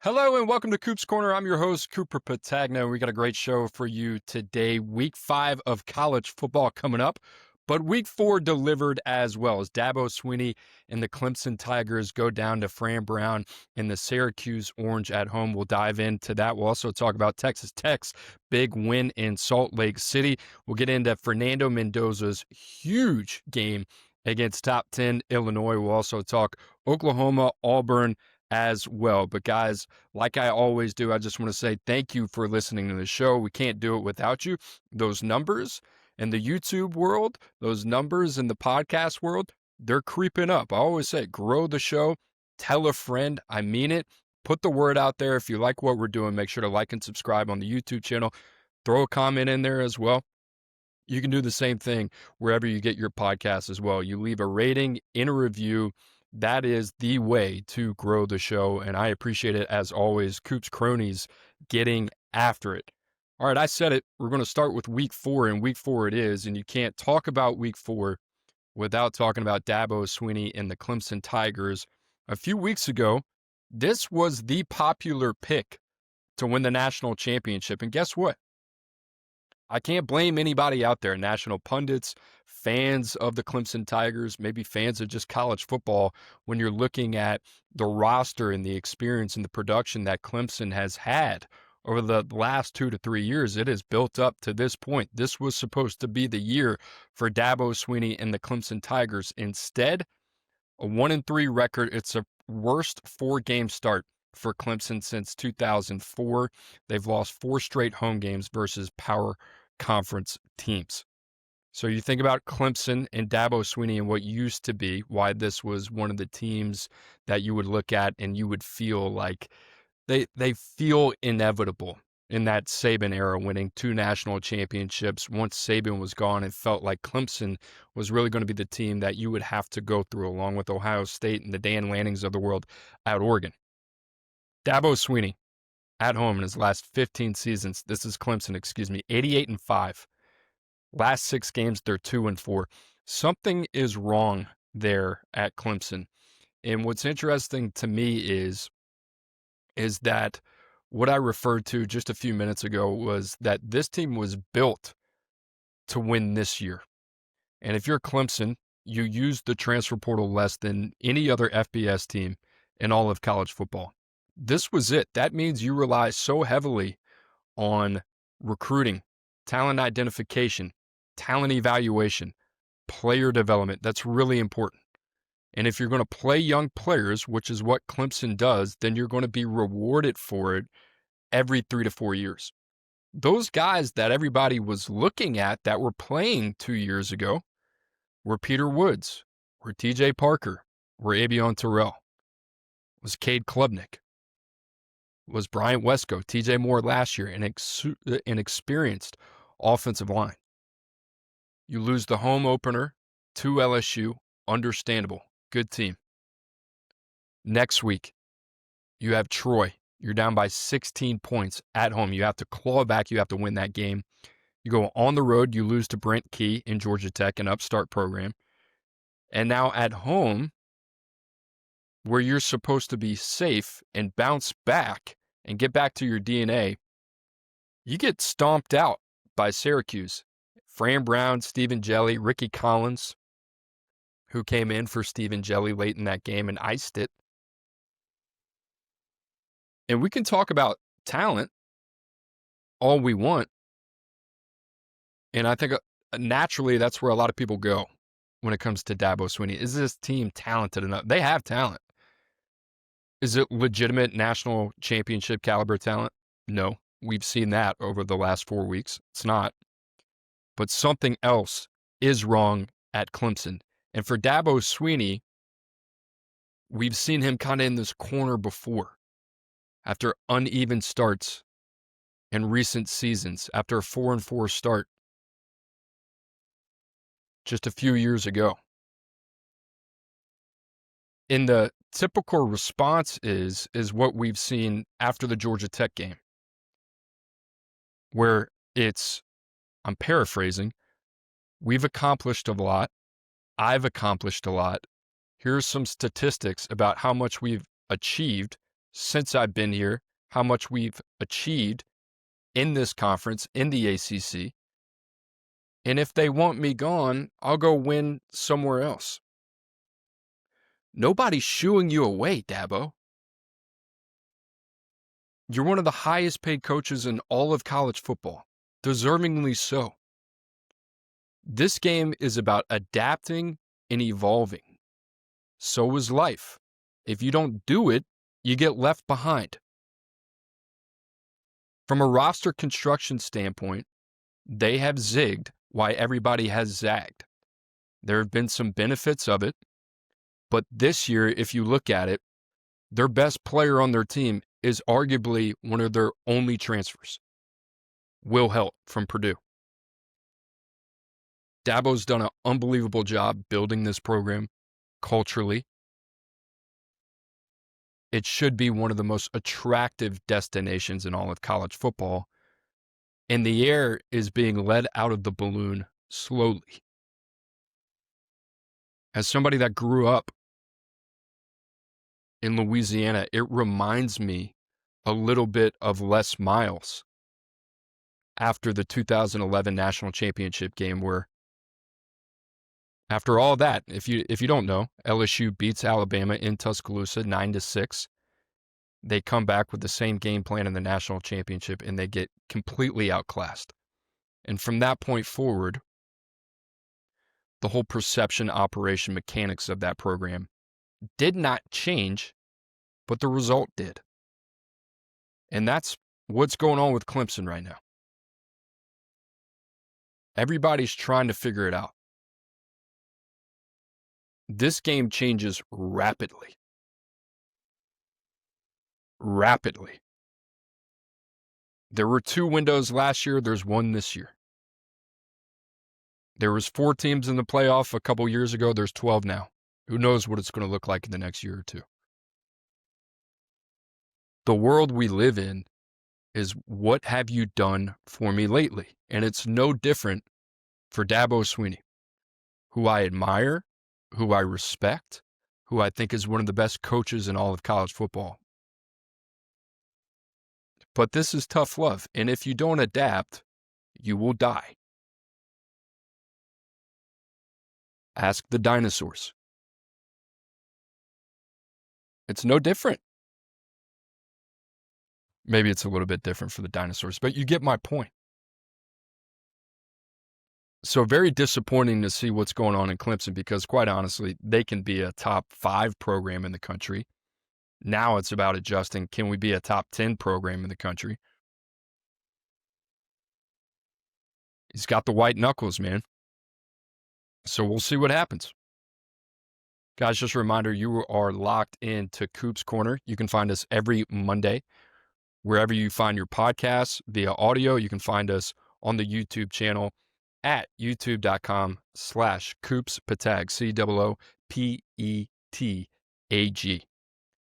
Hello and welcome to Coop's Corner. I'm your host, Cooper Petagna. We got a great show for you today. Week 5 of college football coming up, but week 4 delivered as well as Dabo Swinney and the Clemson Tigers go down to Fran Brown and the Syracuse Orange at home. We'll dive into that. We'll also talk about Texas Tech's big win in Salt Lake City. We'll get into Fernando Mendoza's huge game against top 10 Illinois. We'll also talk Oklahoma, Auburn, as well. But guys, like I always do, I just want to say thank you for listening to the show. We can't do it without you. Those numbers in the YouTube world, those numbers in the podcast world, they're creeping up. I always say, grow the show, tell a friend. I mean it. Put the word out there. If you like what we're doing, make sure to like and subscribe on the YouTube channel. Throw a comment in there as well. You can do the same thing wherever you get your podcast as well. You leave a rating in a review. That is the way to grow the show, and I appreciate it as always. Coop's Cronies getting after it. All right, I said it. We're going to start with week 4, and week 4 it is, and you can't talk about week 4 without talking about Dabo Swinney and the Clemson Tigers. A few weeks ago, this was the popular pick to win the national championship, and guess what? I can't blame anybody out there, national pundits, fans of the Clemson Tigers, maybe fans of just college football, when you're looking at the roster and the experience and the production that Clemson has had over the last 2 to 3 years. It has built up to this point. This was supposed to be the year for Dabo Swinney and the Clemson Tigers. Instead, a 1-3 record. It's a worst 4-game start for Clemson since 2004. They've lost 4 straight home games versus power conference teams. So you think about Clemson and Dabo Swinney and what used to be, why this was one of the teams that you would look at and you would feel like they feel inevitable in that Saban era, winning 2 national championships. Once Saban was gone, it felt like Clemson was really going to be the team that you would have to go through, along with Ohio State and the Dan Lannings of the world at Oregon. Dabo Swinney, at home in his last 15 seasons, this is Clemson, 88-5. Last 6 games, they're 2-4. Something is wrong there at Clemson. And what's interesting to me is that what I referred to just a few minutes ago was that this team was built to win this year. And if you're Clemson, you use the transfer portal less than any other FBS team in all of college football. This was it. That means you rely so heavily on recruiting, talent identification, talent evaluation, player development. That's really important. And if you're going to play young players, which is what Clemson does, then you're going to be rewarded for it every 3 to 4 years. Those guys that everybody was looking at that were playing 2 years ago were Peter Woods, were TJ Parker, were Abion Terrell, was Cade Klubnik, was Bryant Wesco, TJ Moore last year, an experienced offensive line. You lose the home opener to LSU, understandable, good team. Next week, you have Troy. You're down by 16 points at home. You have to claw back. You have to win that game. You go on the road. You lose to Brent Key in Georgia Tech, an upstart program. And now at home, where you're supposed to be safe and bounce back and get back to your DNA, you get stomped out by Syracuse. Fran Brown, Stephen Jelly, Ricky Collins, who came in for Stephen Jelly late in that game and iced it. And we can talk about talent all we want. And I think naturally that's where a lot of people go when it comes to Dabo Swinney. Is this team talented enough? They have talent. Is it legitimate national championship caliber talent? No. We've seen that over the last 4 weeks. It's not. But something else is wrong at Clemson. And for Dabo Swinney, we've seen him kind of in this corner before. After uneven starts in recent seasons, after a 4-4 start just a few years ago. And the typical response is what we've seen after the Georgia Tech game, where it's, I'm paraphrasing, we've accomplished a lot. I've accomplished a lot. Here's some statistics about how much we've achieved since I've been here, how much we've achieved in this conference, in the ACC. And if they want me gone, I'll go win somewhere else. Nobody's shooing you away, Dabo. You're one of the highest paid coaches in all of college football, deservingly so. This game is about adapting and evolving. So is life. If you don't do it, you get left behind. From a roster construction standpoint, they have zigged while everybody has zagged. There have been some benefits of it, but this year, if you look at it, their best player on their team is arguably one of their only transfers, Will Helt from Purdue. Dabo's done an unbelievable job building this program culturally. It should be one of the most attractive destinations in all of college football, and the air is being let out of the balloon slowly. As somebody that grew up in Louisiana, it reminds me a little bit of Les Miles after the 2011 national championship game, where after all that, if you don't know, LSU beats Alabama in Tuscaloosa 9-6. They come back with the same game plan in the national championship, and they get completely outclassed. And from that point forward, the whole perception, operation, mechanics of that program did not change, but the result did. And that's what's going on with Clemson right now. Everybody's trying to figure it out. This game changes rapidly. Rapidly. There were 2 windows last year. There's 1 this year. There was 4 teams in the playoff a couple years ago. There's 12 now. Who knows what it's going to look like in the next year or 2. The world we live in is, what have you done for me lately? And it's no different for Dabo Swinney, who I admire, who I respect, who I think is one of the best coaches in all of college football. But this is tough love, and if you don't adapt, you will die. Ask the dinosaurs. It's no different. Maybe it's a little bit different for the dinosaurs, but you get my point. So very disappointing to see what's going on in Clemson, because quite honestly, they can be a top 5 program in the country. Now it's about adjusting. Can we be a top 10 program in the country? He's got the white knuckles, man. So we'll see what happens. Guys, just a reminder, you are locked into Coop's Corner. You can find us every Monday, wherever you find your podcasts via audio. You can find us on the YouTube channel at youtube.com/CoopsPetag, COOPETAG.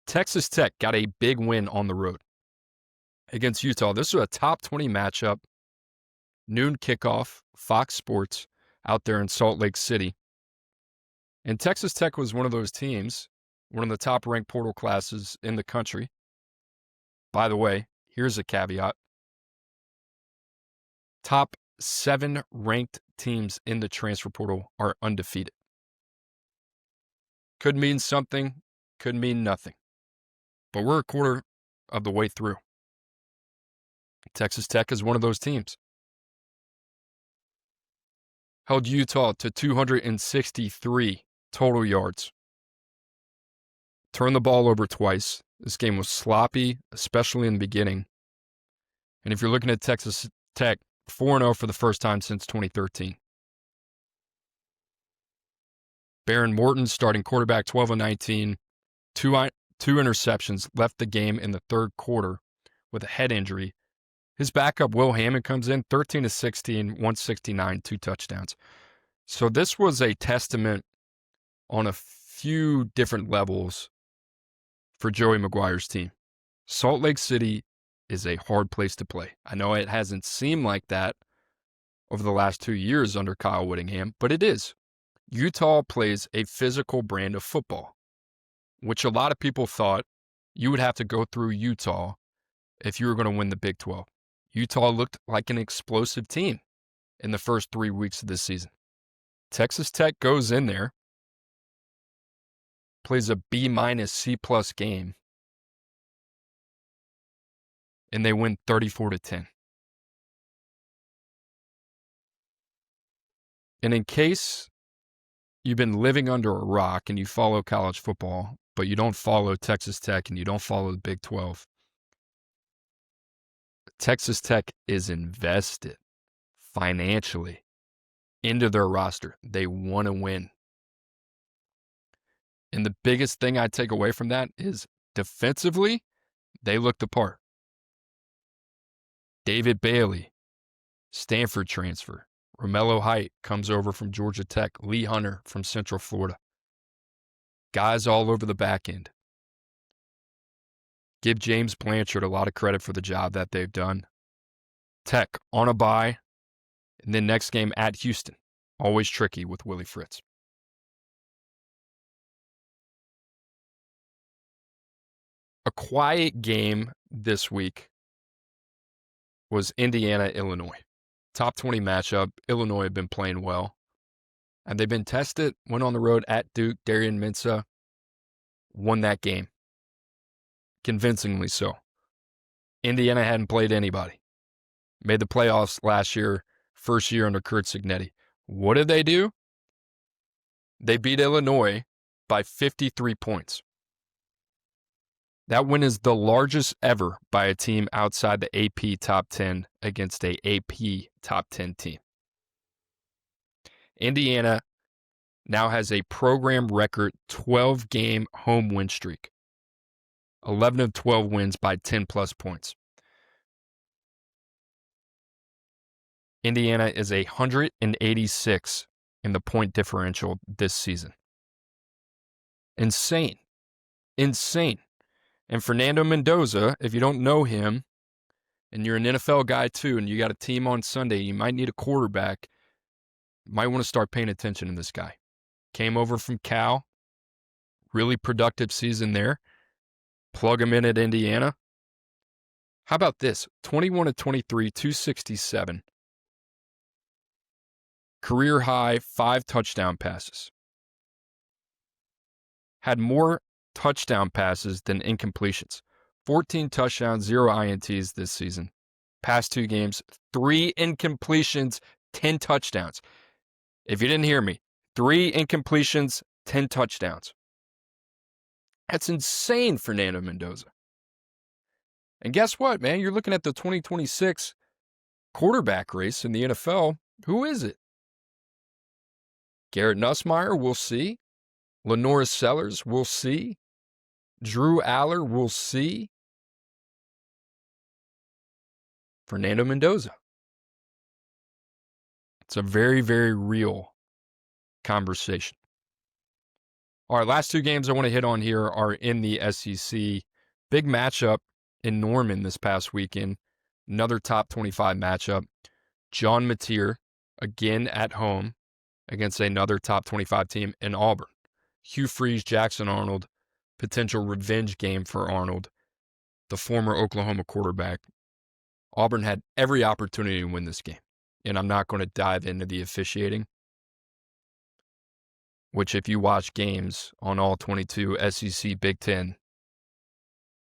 Texas Tech got a big win on the road against Utah. This was a top 20 matchup, noon kickoff, Fox Sports out there in Salt Lake City. And Texas Tech was one of those teams, one of the top-ranked portal classes in the country. By the way, here's a caveat. Top 7 ranked teams in the transfer portal are undefeated. Could mean something, could mean nothing. But we're a quarter of the way through. Texas Tech is one of those teams. Held Utah to 263 total yards. Turned the ball over twice. This game was sloppy, especially in the beginning. And if you're looking at Texas Tech, 4-0 for the first time since 2013. Baron Morton, starting quarterback, 12-19, two interceptions, left the game in the third quarter with a head injury. His backup, Will Hammond, comes in 13-16, 169, 2 touchdowns. So this was a testament on a few different levels for Joey McGuire's team. Salt Lake City is a hard place to play. I know it hasn't seemed like that over the last 2 years under Kyle Whittingham, but it is. Utah plays a physical brand of football, which a lot of people thought you would have to go through Utah if you were going to win the Big 12. Utah looked like an explosive team in the first 3 weeks of this season. Texas Tech goes in there, plays a B- C+ game, and they win 34-10. And in case you've been living under a rock and you follow college football, but you don't follow Texas Tech and you don't follow the Big 12, Texas Tech is invested financially into their roster. They want to win. And the biggest thing I take away from that is defensively, they look the part. David Bailey, Stanford transfer. Romello Height comes over from Georgia Tech. Lee Hunter from Central Florida. Guys all over the back end. Give James Blanchard a lot of credit for the job that they've done. Tech on a bye, and then next game at Houston. Always tricky with Willie Fritz. A quiet game this week was Indiana-Illinois. Top 20 matchup. Illinois had been playing well. And they've been tested. Went on the road at Duke. Darian Mensah won that game. Convincingly so. Indiana hadn't played anybody. Made the playoffs last year, first year under Kurt Cignetti. What did they do? They beat Illinois by 53 points. That win is the largest ever by a team outside the AP top 10 against a AP top 10 team. Indiana now has a program record 12-game home win streak. 11 of 12 wins by 10-plus points. Indiana is 186 in the point differential this season. Insane. Insane. And Fernando Mendoza, if you don't know him, and you're an NFL guy too, and you got a team on Sunday, you might need a quarterback, you might want to start paying attention to this guy. Came over from Cal, really productive season there. Plug him in at Indiana. How about this? 21 of 23, 267. Career high, 5 touchdown passes. Had more touchdown passes than incompletions. 14 touchdowns, 0 INTs this season. Past 2 games, 3 incompletions, 10 touchdowns. If you didn't hear me, 3 incompletions, 10 touchdowns. That's insane, Fernando Mendoza. And guess what, man? You're looking at the 2026 quarterback race in the NFL. Who is it? Garrett Nussmeier, we'll see. Lenora Sellers, we'll see. Drew Aller, we'll see. Fernando Mendoza. It's a very, very real conversation. All right, last 2 games I want to hit on here are in the SEC. Big matchup in Norman this past weekend. Another top 25 matchup. John Mateer, again at home, against another top 25 team in Auburn. Hugh Freeze, Jackson Arnold, potential revenge game for Arnold, the former Oklahoma quarterback. Auburn had every opportunity to win this game, and I'm not going to dive into the officiating, which if you watch games on all 22 SEC Big Ten,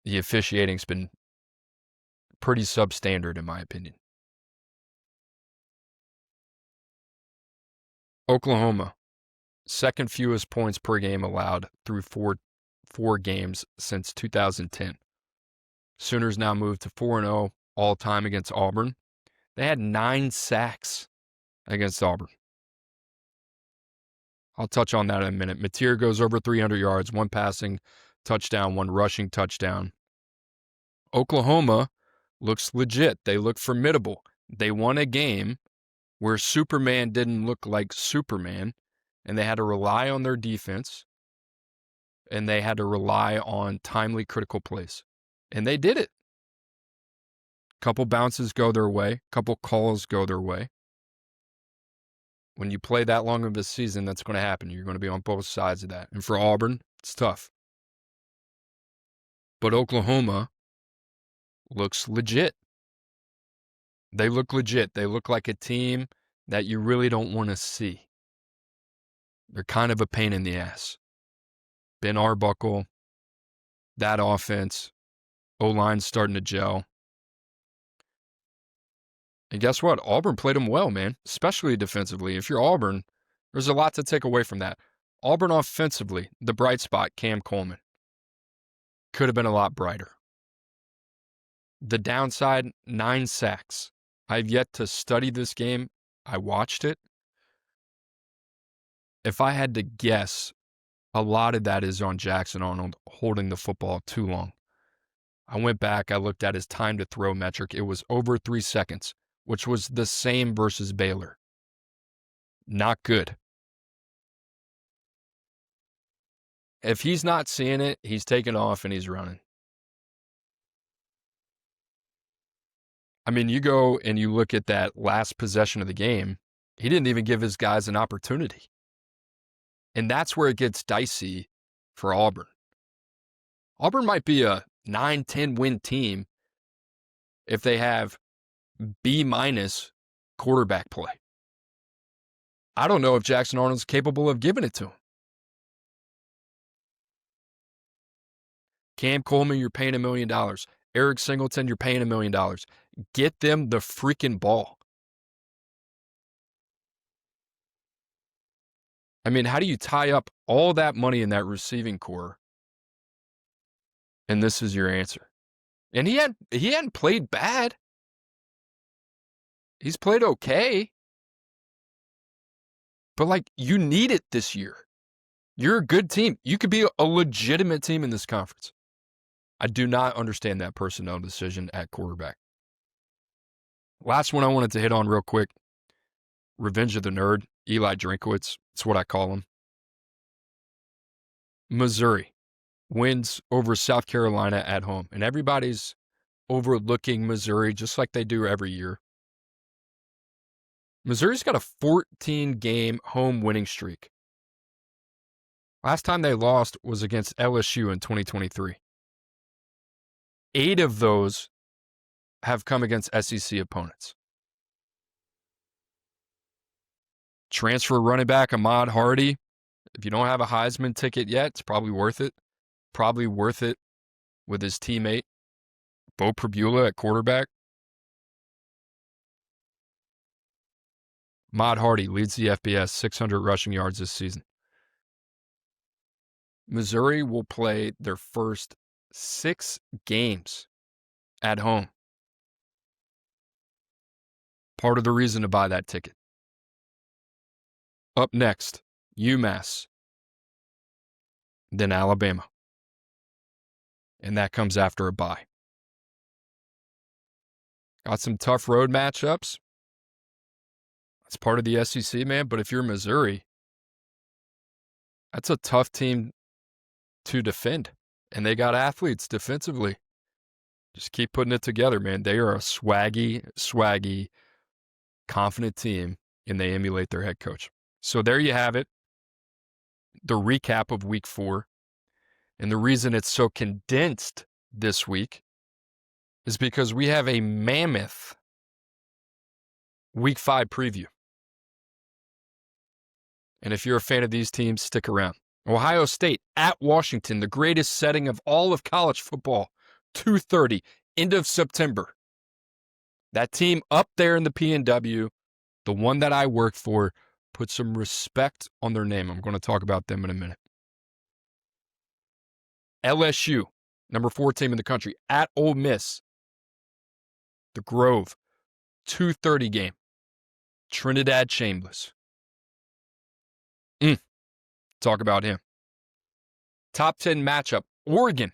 the officiating's been pretty substandard in my opinion. Oklahoma, second fewest points per game allowed through four games since 2010. Sooners now moved to 4-0 all-time against Auburn. They had 9 sacks against Auburn. I'll touch on that in a minute. Mateer goes over 300 yards, 1 passing touchdown, 1 rushing touchdown. Oklahoma looks legit. They look formidable. They won a game where Superman didn't look like Superman, and they had to rely on their defense, and they had to rely on timely, critical plays. And they did it. Couple bounces go their way. Couple calls go their way. When you play that long of a season, that's going to happen. You're going to be on both sides of that. And for Auburn, it's tough. But Oklahoma looks legit. They look legit. They look like a team that you really don't want to see. They're kind of a pain in the ass. Ben Arbuckle, that offense, O-line's starting to gel. And guess what? Auburn played them well, man, especially defensively. If you're Auburn, there's a lot to take away from that. Auburn offensively, the bright spot, Cam Coleman. Could have been a lot brighter. The downside, 9 sacks. I've yet to study this game. I watched it. If I had to guess, a lot of that is on Jackson Arnold holding the football too long. I went back, I looked at his time to throw metric. It was over 3 seconds, which was the same versus Baylor. Not good. If he's not seeing it, he's taking off and he's running. I mean, you go and you look at that last possession of the game, he didn't even give his guys an opportunity. And that's where it gets dicey for Auburn. Auburn might be a 9-10 win team if they have B- quarterback play. I don't know if Jackson Arnold's capable of giving it to him. Cam Coleman, you're paying $1 million. Eric Singleton, you're paying $1 million. Get them the freaking ball. I mean, how do you tie up all that money in that receiving core? And this is your answer. And he hadn't played bad. He's played okay. But, like, you need it this year. You're a good team. You could be a legitimate team in this conference. I do not understand that personnel decision at quarterback. Last one I wanted to hit on real quick. Revenge of the Nerd, Eli Drinkwitz. It's what I call him. Missouri wins over South Carolina at home. And everybody's overlooking Missouri just like they do every year. Missouri's got a 14-game home winning streak. Last time they lost was against LSU in 2023. 8 of those have come against SEC opponents. Transfer running back Ahmad Hardy. If you don't have a Heisman ticket yet, it's probably worth it. Probably worth it with his teammate, Bo Pribula at quarterback. Ahmad Hardy leads the FBS, 600 rushing yards this season. Missouri will play their first 6 games at home. Part of the reason to buy that ticket. Up next, UMass, then Alabama. And that comes after a bye. Got some tough road matchups. That's part of the SEC, man. But if you're Missouri, that's a tough team to defend. And they got athletes defensively. Just keep putting it together, man. They are a swaggy, confident team, and they emulate their head coach. So there you have it. The recap of week 4. And the reason it's so condensed this week is because we have a mammoth week 5 preview. And if you're a fan of these teams, stick around. Ohio State at Washington, the greatest setting of all of college football, 2:30, end of September. That team up there in the PNW, the one that I work for, put some respect on their name. I'm going to talk about them in a minute. LSU, number 4 team in the country, at Ole Miss. The Grove, 2:30 game. Trinidad Chambliss. Talk about him. Top 10 matchup, Oregon,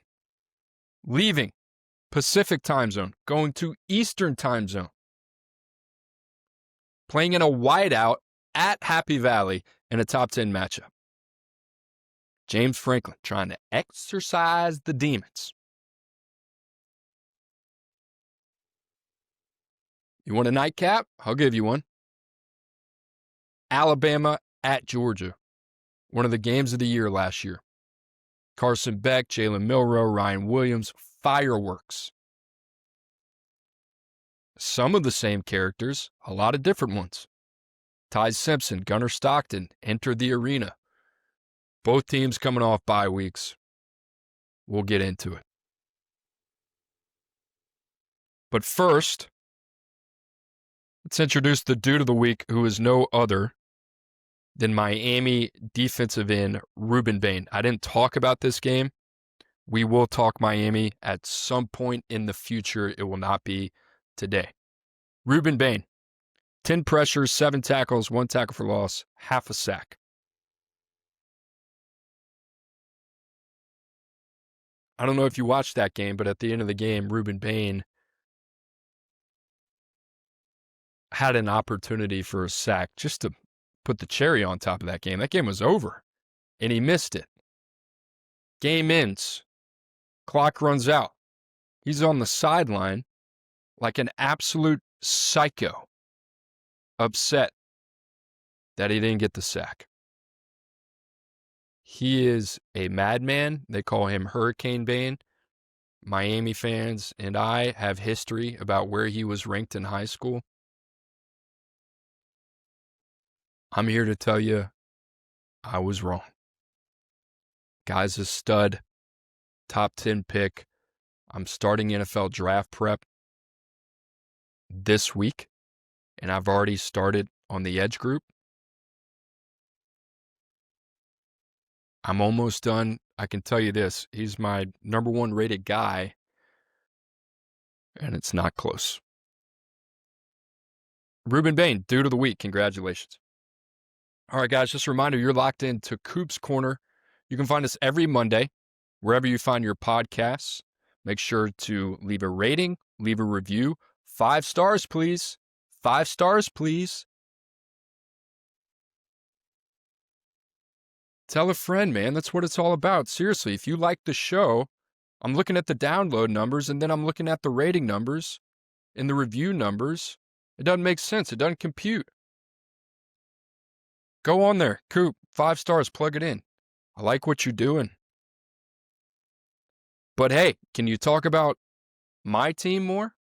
leaving Pacific time zone, going to Eastern time zone. Playing in a whiteout at Happy Valley in a top 10 matchup. James Franklin trying to exorcise the demons. You want a nightcap? I'll give you one. Alabama at Georgia. One of the games of the year last year. Carson Beck, Jalen Milroe, Ryan Williams, fireworks. Some of the same characters, a lot of different ones. Ty Simpson, Gunnar Stockton enter the arena. Both teams coming off bye weeks. We'll get into it. But first, let's introduce the dude of the week, who is no other than Miami defensive end Rueben Bain. I didn't talk about this game. We will talk Miami at some point in the future. It will not be today. Rueben Bain, 10 pressures, 7 tackles, 1 tackle for loss, half a sack. I don't know if you watched that game, but at the end of the game, Rueben Bain had an opportunity for a sack just to put the cherry on top of that game. That game was over, and he missed it. Game ends. Clock runs out. He's on the sideline like an absolute psycho, upset that he didn't get the sack. He is a madman. They call him Hurricane Bain. Miami fans and I have history about where he was ranked in high school. I'm here to tell you I was wrong. Guy's a stud, top 10 pick. I'm starting NFL draft prep this week, and I've already started on the Edge group. I'm almost done. I can tell you this, he's my number 1 rated guy, and it's not close. Rueben Bain, dude of the week. Congratulations. All right, guys, just a reminder, you're locked into Coop's Corner. You can find us every Monday, wherever you find your podcasts. Make sure to leave a rating, leave a review. 5 stars, please. 5 stars, please. Tell a friend, man. That's what it's all about. Seriously, if you like the show, I'm looking at the download numbers, and then I'm looking at the rating numbers and the review numbers. It doesn't make sense. It doesn't compute. Go on there. Coop, 5 stars. Plug it in. I like what you're doing. But hey, can you talk about my team more?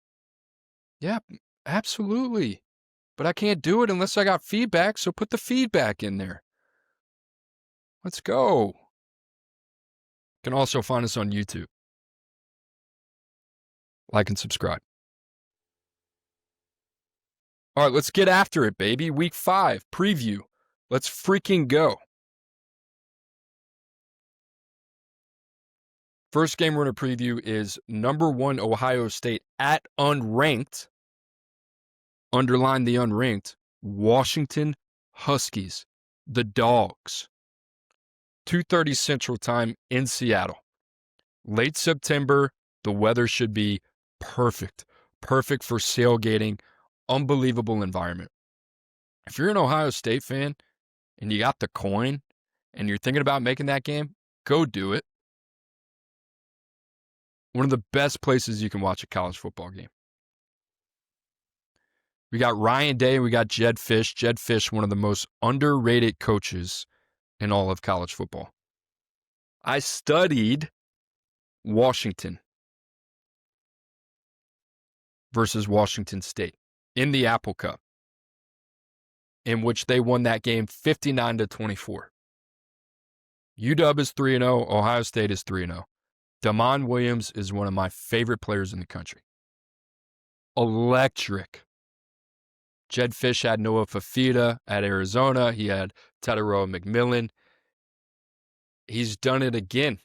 Yeah, absolutely. But I can't do it unless I got feedback, so put the feedback in there. Let's go. You can also find us on YouTube. Like and subscribe. All right, let's get after it, baby. Week 5, preview. Let's freaking go. First game we're going to preview is number 1 Ohio State at unranked, underline the unranked, Washington Huskies, the Dogs. 2:30 Central Time in Seattle. Late September, the weather should be perfect. Perfect for sailgating. Unbelievable environment. If you're an Ohio State fan and you got the coin and you're thinking about making that game, go do it. One of the best places you can watch a college football game. We got Ryan Day and we got Jedd Fisch. Jedd Fisch, one of the most underrated coaches in all of college football. I studied Washington versus Washington State in the Apple Cup, in which they won that game 59-24. UW is 3-0. Ohio State is 3-0. Damon Williams is one of my favorite players in the country. Electric. Jedd Fisch had Noah Fafita at Arizona. He had Tetairoa McMillan. He's done it again.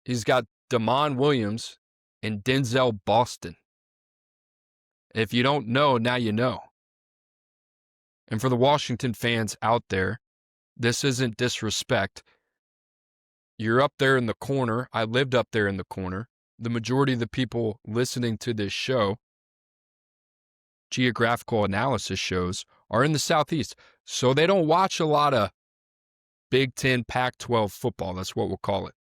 He's got Damon Williams and Denzel Boston. If you don't know, now you know. And for the Washington fans out there, this isn't disrespect. You're up there in the corner. I lived up there in the corner. The majority of the people listening to this show, geographical analysis shows, are in the Southeast. So they don't watch a lot of Big Ten, Pac-12 football. That's what we'll call it.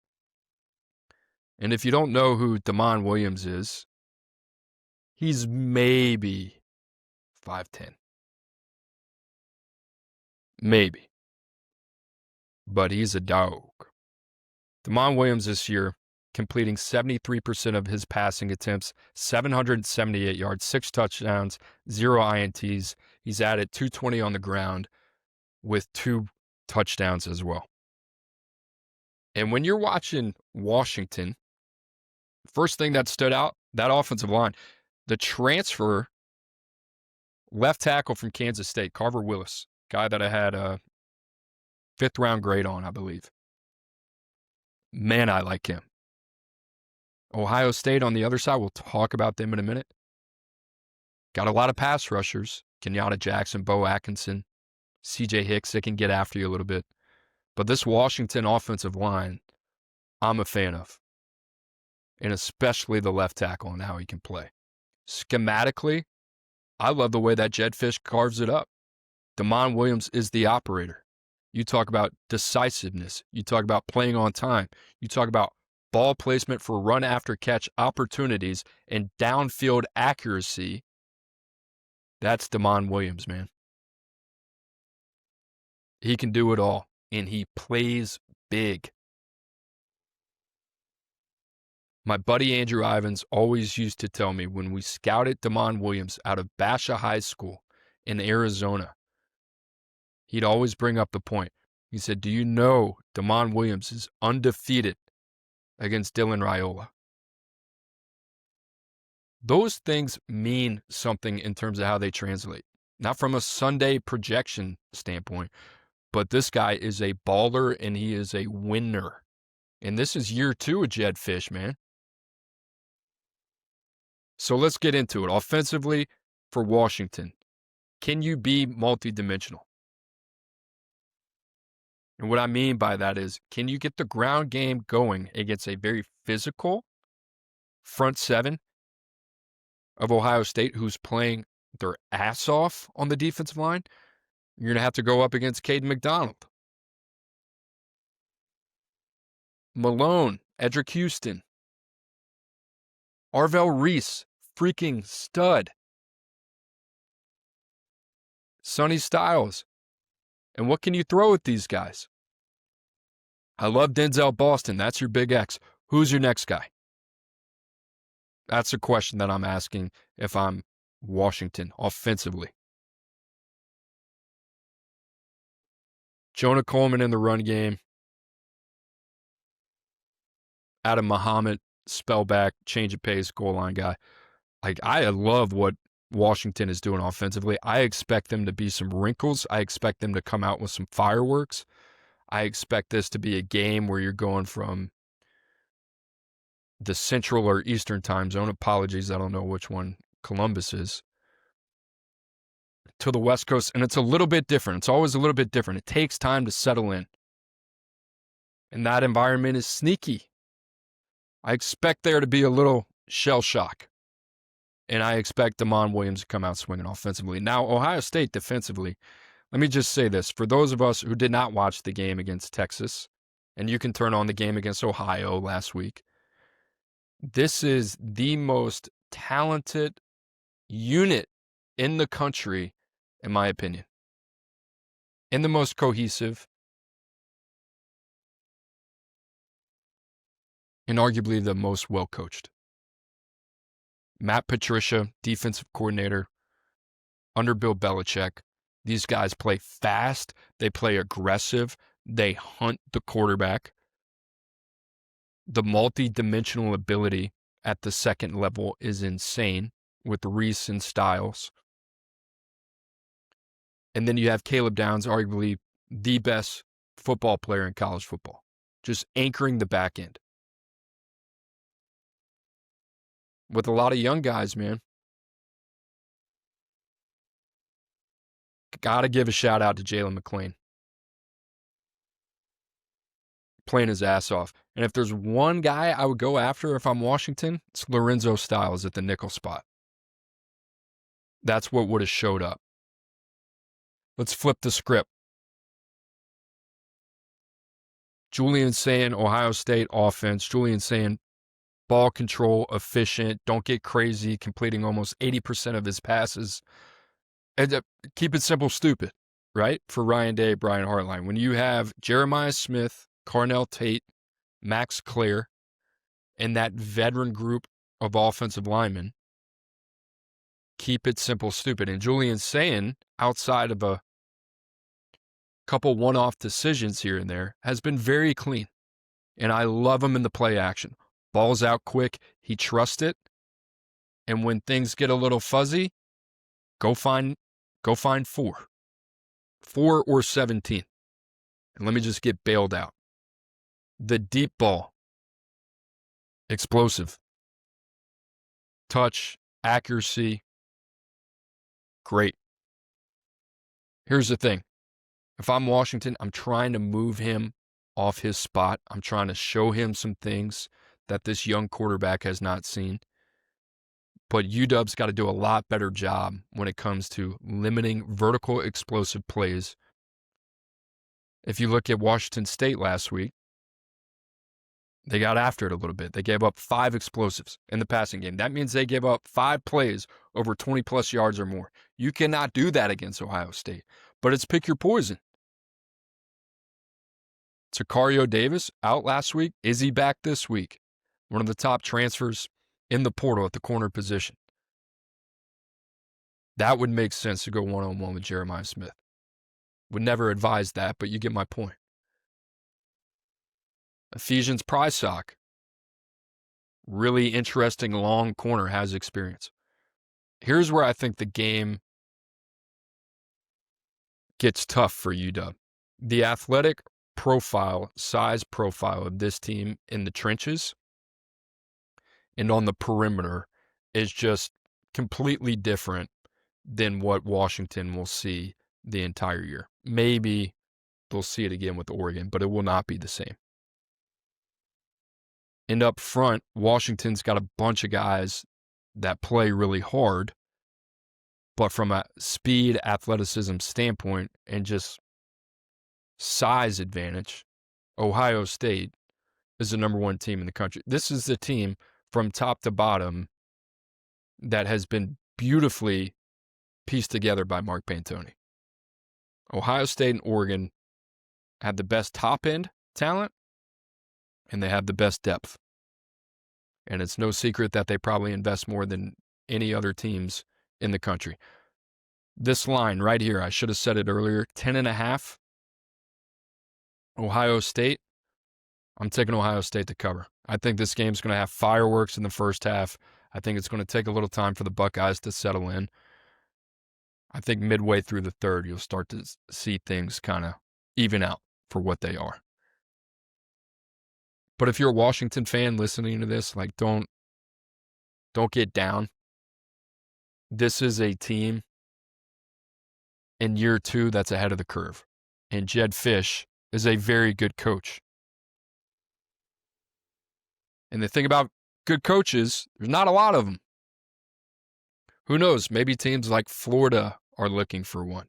And if you don't know who Damon Williams is, he's maybe 5'10". Maybe. But he's a dog. Damon Williams this year completing 73% of his passing attempts, 778 yards, 6 touchdowns, 0 INTs. He's added 220 on the ground with 2 touchdowns as well. And when you're watching Washington, first thing that stood out, that offensive line, the transfer left tackle from Kansas State, Carver Willis, guy that I had a 5th-round grade on, I believe. Man, I like him. Ohio State on the other side, we'll talk about them in a minute. Got a lot of pass rushers, Kenyatta Jackson, Bo Atkinson, CJ Hicks, they can get after you a little bit. But this Washington offensive line, I'm a fan of. And especially the left tackle and how he can play. Schematically, I love the way that Jedd Fisch carves it up. Damon Williams is the operator. You talk about decisiveness. You talk about playing on time. You talk about ball placement for run after catch opportunities and downfield accuracy. That's Damon Williams, man. He can do it all, and he plays big. My buddy Andrew Ivins always used to tell me when we scouted Damon Williams out of Basha High School in Arizona, he'd always bring up the point. He said, do you know Damon Williams is undefeated against Dylan Raiola? Those things mean something in terms of how they translate. Not from a Sunday projection standpoint, but this guy is a baller and he is a winner. And this is year 2 of Jedd Fisch, man. So let's get into it. Offensively, for Washington, can you be multidimensional? And what I mean by that is, can you get the ground game going against a very physical front 7 of Ohio State who's playing their ass off on the defensive line? You're going to have to go up against Caden McDonald, Malone, Edric Houston, Arvell Reese, freaking stud, Sonny Styles. And what can you throw at these guys? I love Denzel Boston. That's your big X. Who's your next guy? That's a question that I'm asking if I'm Washington offensively. Jonah Coleman in the run game. Adam Muhammad, spellback, change of pace, goal line guy. I love what Washington is doing offensively. I expect them to be some wrinkles. I expect them to come out with some fireworks. I expect this to be a game where you're going from the Central or Eastern time zone. Apologies, I don't know which one Columbus is. To the West Coast, and it's a little bit different. It's always a little bit different. It takes time to settle in. And that environment is sneaky. I expect there to be a little shell shock. And I expect Damon Williams to come out swinging offensively. Now, Ohio State defensively, let me just say this. For those of us who did not watch the game against Texas, and you can turn on the game against Ohio last week, this is the most talented unit in the country, in my opinion, and the most cohesive, and arguably the most well-coached. Matt Patricia, defensive coordinator, under Bill Belichick. These guys play fast. They play aggressive. They hunt the quarterback. The multi-dimensional ability at the second level is insane with Reese and Styles. And then you have Caleb Downs, arguably the best football player in college football, just anchoring the back end. With a lot of young guys, man. Got to give a shout out to Jalen McClain. Playing his ass off. And if there's one guy I would go after if I'm Washington, it's Lorenzo Styles at the nickel spot. That's what would have showed up. Let's flip the script. Julian saying Ohio State offense. Julian saying ball control, efficient, don't get crazy, completing almost 80% of his passes. And keep it simple, stupid, right? For Ryan Day, Brian Hartline. When you have Jeremiah Smith, Carnell Tate, Max Clare, and that veteran group of offensive linemen keep it simple, stupid. And Julian's saying, outside of a couple one-off decisions here and there, has been very clean. And I love him in the play action. Ball's out quick. He trusts it. And when things get a little fuzzy, go find 4. 4 or 17. And let me just get bailed out. The deep ball. Explosive. Touch, accuracy. Great. Here's the thing. If I'm Washington, I'm trying to move him off his spot. I'm trying to show him some things that this young quarterback has not seen. But UW's got to do a lot better job when it comes to limiting vertical explosive plays. If you look at Washington State last week, they got after it a little bit. They gave up 5 explosives in the passing game. That means they gave up 5 plays over 20-plus yards or more. You cannot do that against Ohio State. But it's pick your poison. Sicario Davis out last week. Is he back this week? One of the top transfers in the portal at the corner position. That would make sense to go one-on-one with Jeremiah Smith. Would never advise that, but you get my point. Ephesians Prysock. Really interesting long corner, has experience. Here's where I think the game gets tough for UW. The athletic profile, size profile of this team in the trenches and on the perimeter is just completely different than what Washington will see the entire year. Maybe they'll see it again with Oregon, but it will not be the same. And up front, Washington's got a bunch of guys that play really hard, but from a speed, athleticism standpoint, and just size advantage, Ohio State is the number 1 team in the country. This is the team from top to bottom that has been beautifully pieced together by Mark Pantoni. Ohio State and Oregon have the best top-end talent, and they have the best depth. And it's no secret that they probably invest more than any other teams in the country. This line right here, I should have said it earlier, 10.5. Ohio State. I'm taking Ohio State to cover. I think this game's going to have fireworks in the first half. I think it's going to take a little time for the Buckeyes to settle in. I think midway through the third, you'll start to see things kind of even out for what they are. But if you're a Washington fan listening to this, like don't get down. This is a team in year 2 that's ahead of the curve. And Jed Fish is a very good coach. And the thing about good coaches, there's not a lot of them. Who knows? Maybe teams like Florida are looking for one.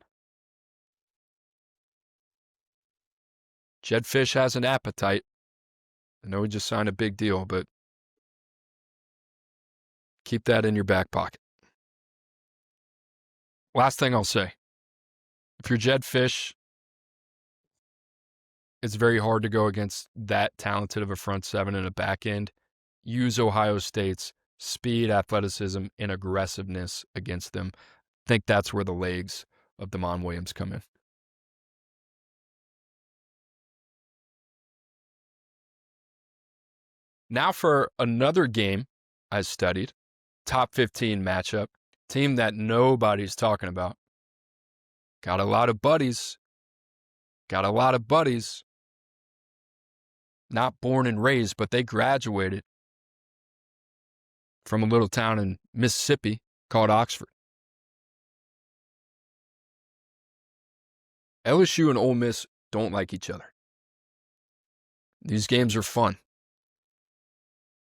Jed Fish has an appetite. I know he just signed a big deal, but keep that in your back pocket. Last thing I'll say. If you're Jed Fish, it's very hard to go against that talented of a front seven and a back end. Use Ohio State's speed, athleticism, and aggressiveness against them. I think that's where the legs of Damon Williams come in. Now for another game I studied, top 15 matchup, team that nobody's talking about. Got a lot of buddies. Not born and raised, but they graduated from a little town in Mississippi called Oxford. LSU and Ole Miss don't like each other. These games are fun.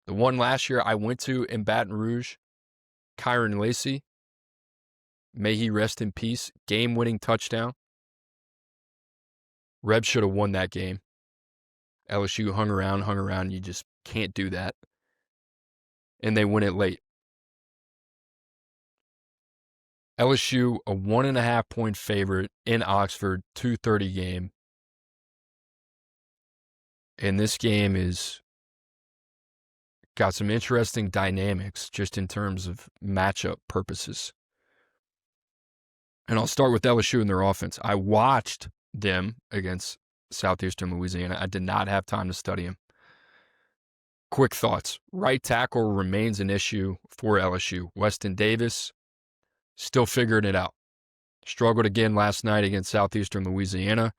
The one last year I went to in Baton Rouge, Kyron Lacey, may he rest in peace, game-winning touchdown. Reb should have won that game. LSU hung around. You just can't do that. And they win it late. LSU, a 1.5-point favorite in Oxford, 2:30 game. And this game is got some interesting dynamics just in terms of matchup purposes. And I'll start with LSU and their offense. I watched them against Southeastern Louisiana. I did not have time to study them. Quick thoughts. Right tackle remains an issue for LSU. Weston Davis still figuring it out. Struggled again last night against Southeastern Louisiana.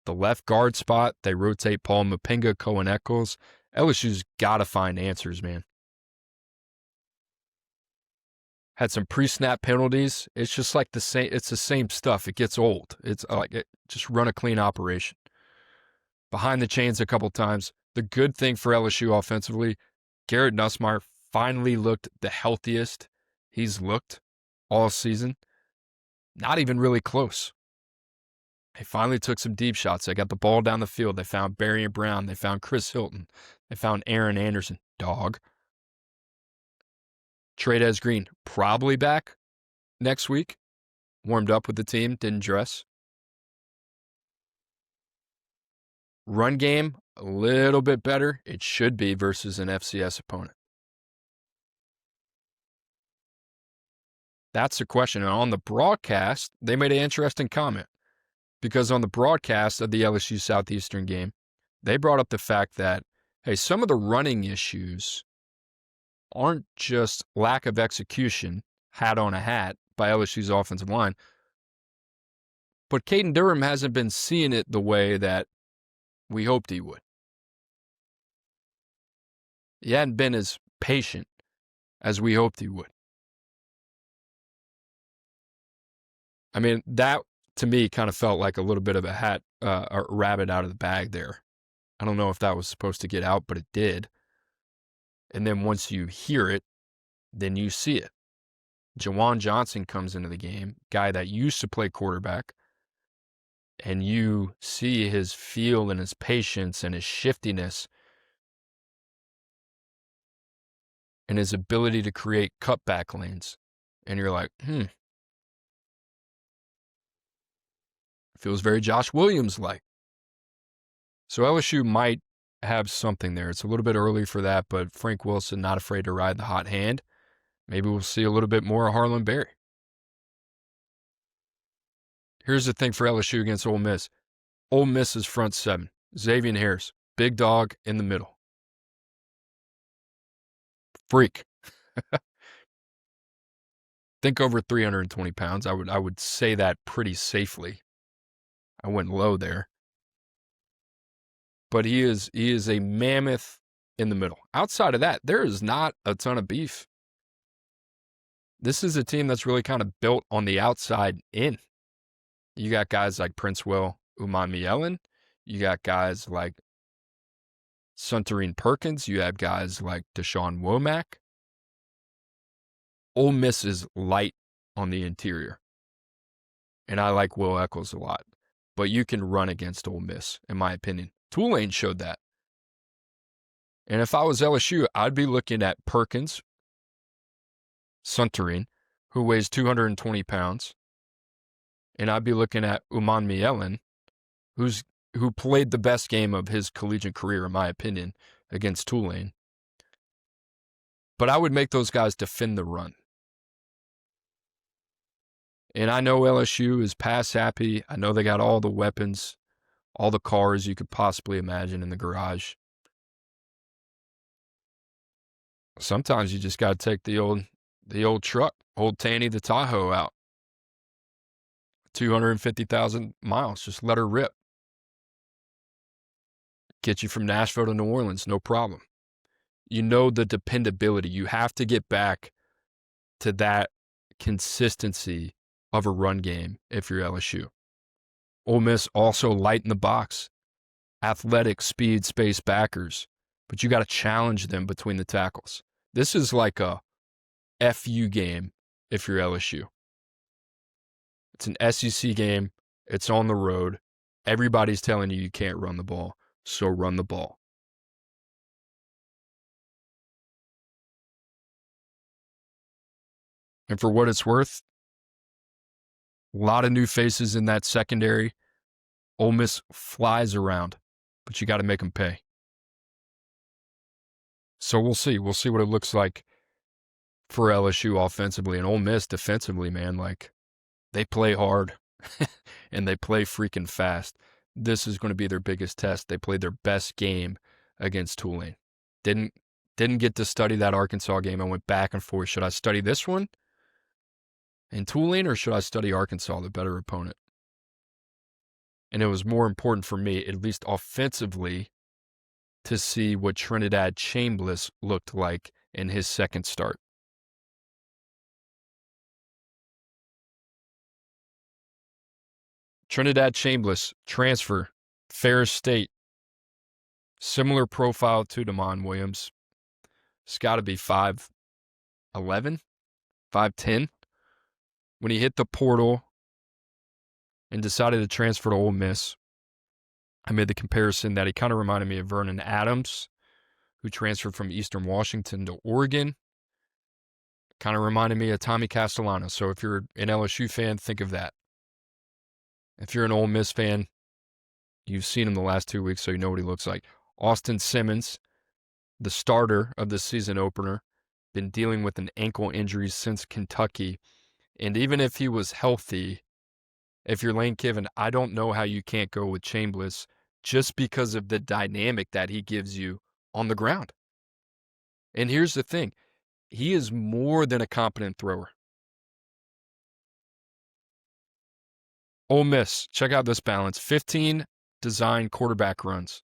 The left guard spot, they rotate Paul Mapinga, Cohen Eccles. LSU's got to find answers, man. Had some pre-snap penalties. It's just like the same. It's the same stuff. It gets old. It's like just run a clean operation. Behind the chains a couple times. The good thing for LSU offensively, Garrett Nussmeier finally looked the healthiest he's looked all season. Not even really close. They finally took some deep shots. They got the ball down the field. They found Barry Brown. They found Chris Hilton. They found Aaron Anderson. Dog. Trades Green, probably back next week. Warmed up with the team, didn't dress. Run game, a little bit better. It should be versus an FCS opponent. That's the question. And on the broadcast, they made an interesting comment. Because on the broadcast of the LSU Southeastern game, they brought up the fact that, hey, some of the running issues aren't just lack of execution, hat on a hat, by LSU's offensive line, but Caden Durham hasn't been seeing it the way that we hoped he would. He hadn't been as patient as we hoped he would. I mean, that to me kind of felt like a little bit of a rabbit out of the bag there. I don't know if that was supposed to get out, but it did. And then once you hear it, then you see it. Jawan Johnson comes into the game, guy that used to play quarterback, and you see his feel and his patience and his shiftiness and his ability to create cutback lanes. And you're like, feels very Josh Williams-like. So LSU might have something there. It's a little bit early for that, but Frank Wilson not afraid to ride the hot hand. Maybe we'll see a little bit more of Harlan Berry. Here's the thing for LSU against Ole Miss. Ole Miss's front seven. Xavier Harris, big dog in the middle. Freak. Think over 320 pounds. I would say that pretty safely. I went low there. But he is a mammoth in the middle. Outside of that, there is not a ton of beef. This is a team that's really kind of built on the outside in. You got guys like Princewell Umanmielen. You got guys like Suntarine Perkins. You have guys like Deshaun Womack. Ole Miss is light on the interior. And I like Will Eccles a lot. But you can run against Ole Miss, in my opinion. Tulane showed that. And if I was LSU, I'd be looking at Perkins, Suntarine, who weighs 220 pounds. And I'd be looking at Umanmielen, who played the best game of his collegiate career, in my opinion, against Tulane. But I would make those guys defend the run. And I know LSU is pass happy. I know they got all the weapons, all the cars you could possibly imagine in the garage. Sometimes you just got to take the old truck, old Tanny the Tahoe out. 250,000 miles, just let her rip. Get you from Nashville to New Orleans, no problem. You know the dependability. You have to get back to that consistency of a run game if you're LSU. Ole Miss also light in the box. Athletic, speed, space backers. But you got to challenge them between the tackles. This is like a FU game if you're LSU. It's an SEC game. It's on the road. Everybody's telling you can't run the ball, so run the ball. And for what it's worth, a lot of new faces in that secondary. Ole Miss flies around, but you got to make them pay. So we'll see. We'll see what it looks like for LSU offensively. And Ole Miss defensively, man, like, they play hard and they play freaking fast. This is going to be their biggest test. They played their best game against Tulane. Didn't get to study that Arkansas game. I went back and forth. Should I study this one in Tulane or should I study Arkansas, the better opponent? And it was more important for me, at least offensively, to see what Trinidad Chambliss looked like in his second start. Trinidad Chambliss, transfer, Ferris State. Similar profile to Damon Williams. It's got to be 5'11", 5'10". When he hit the portal and decided to transfer to Ole Miss, I made the comparison that he kind of reminded me of Vernon Adams, who transferred from Eastern Washington to Oregon. Kind of reminded me of Tommy Castellano. So if you're an LSU fan, think of that. If you're an Ole Miss fan, you've seen him the last 2 weeks, so you know what he looks like. Austin Simmons, the starter of the season opener, been dealing with an ankle injury since Kentucky. And even if he was healthy, if you're Lane Kiffin, I don't know how you can't go with Chambliss just because of the dynamic that he gives you on the ground. And here's the thing. He is more than a competent thrower. Ole Miss, check out this balance. 15 design quarterback runs.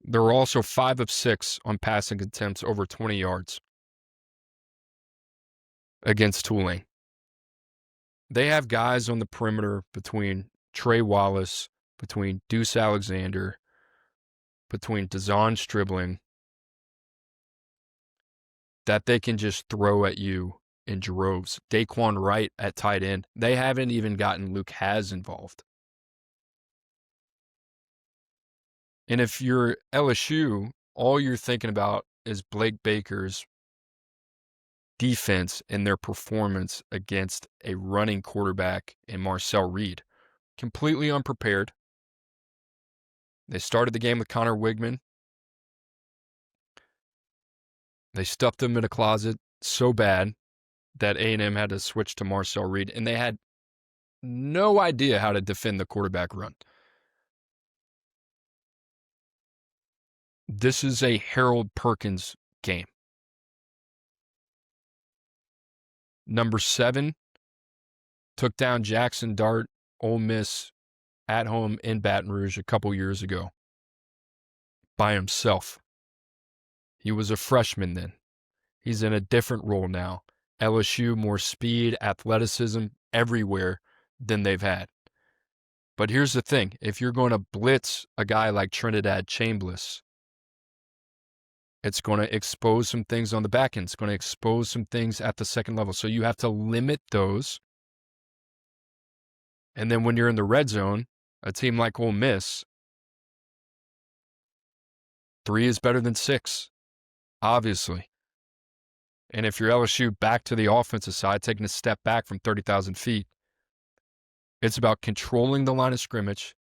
There were also 5 of 6 on passing attempts over 20 yards against Tulane. They have guys on the perimeter between Trey Wallace, between Deuce Alexander, between Dazon Stribling, that they can just throw at you in droves. Daquan Wright at tight end. They haven't even gotten Luke Hasz involved. And if you're LSU, all you're thinking about is Blake Baker's defense and their performance against a running quarterback in Marcel Reed. Completely unprepared. They started the game with Connor Wigman. They stuffed him in a closet so bad that A&M had to switch to Marcel Reed, and they had no idea how to defend the quarterback run. This is a Harold Perkins game. Number 7 took down Jackson Dart, Ole Miss, at home in Baton Rouge a couple years ago by himself. He was a freshman then. He's in a different role now. LSU, more speed, athleticism everywhere than they've had. But here's the thing. If you're going to blitz a guy like Trinidad Chambliss, it's going to expose some things on the back end. It's going to expose some things at the second level. So you have to limit those. And then when you're in the red zone, a team like Ole Miss, 3 is better than 6, obviously. And if you're LSU back to the offensive side, taking a step back from 30,000 feet, it's about controlling the line of scrimmage,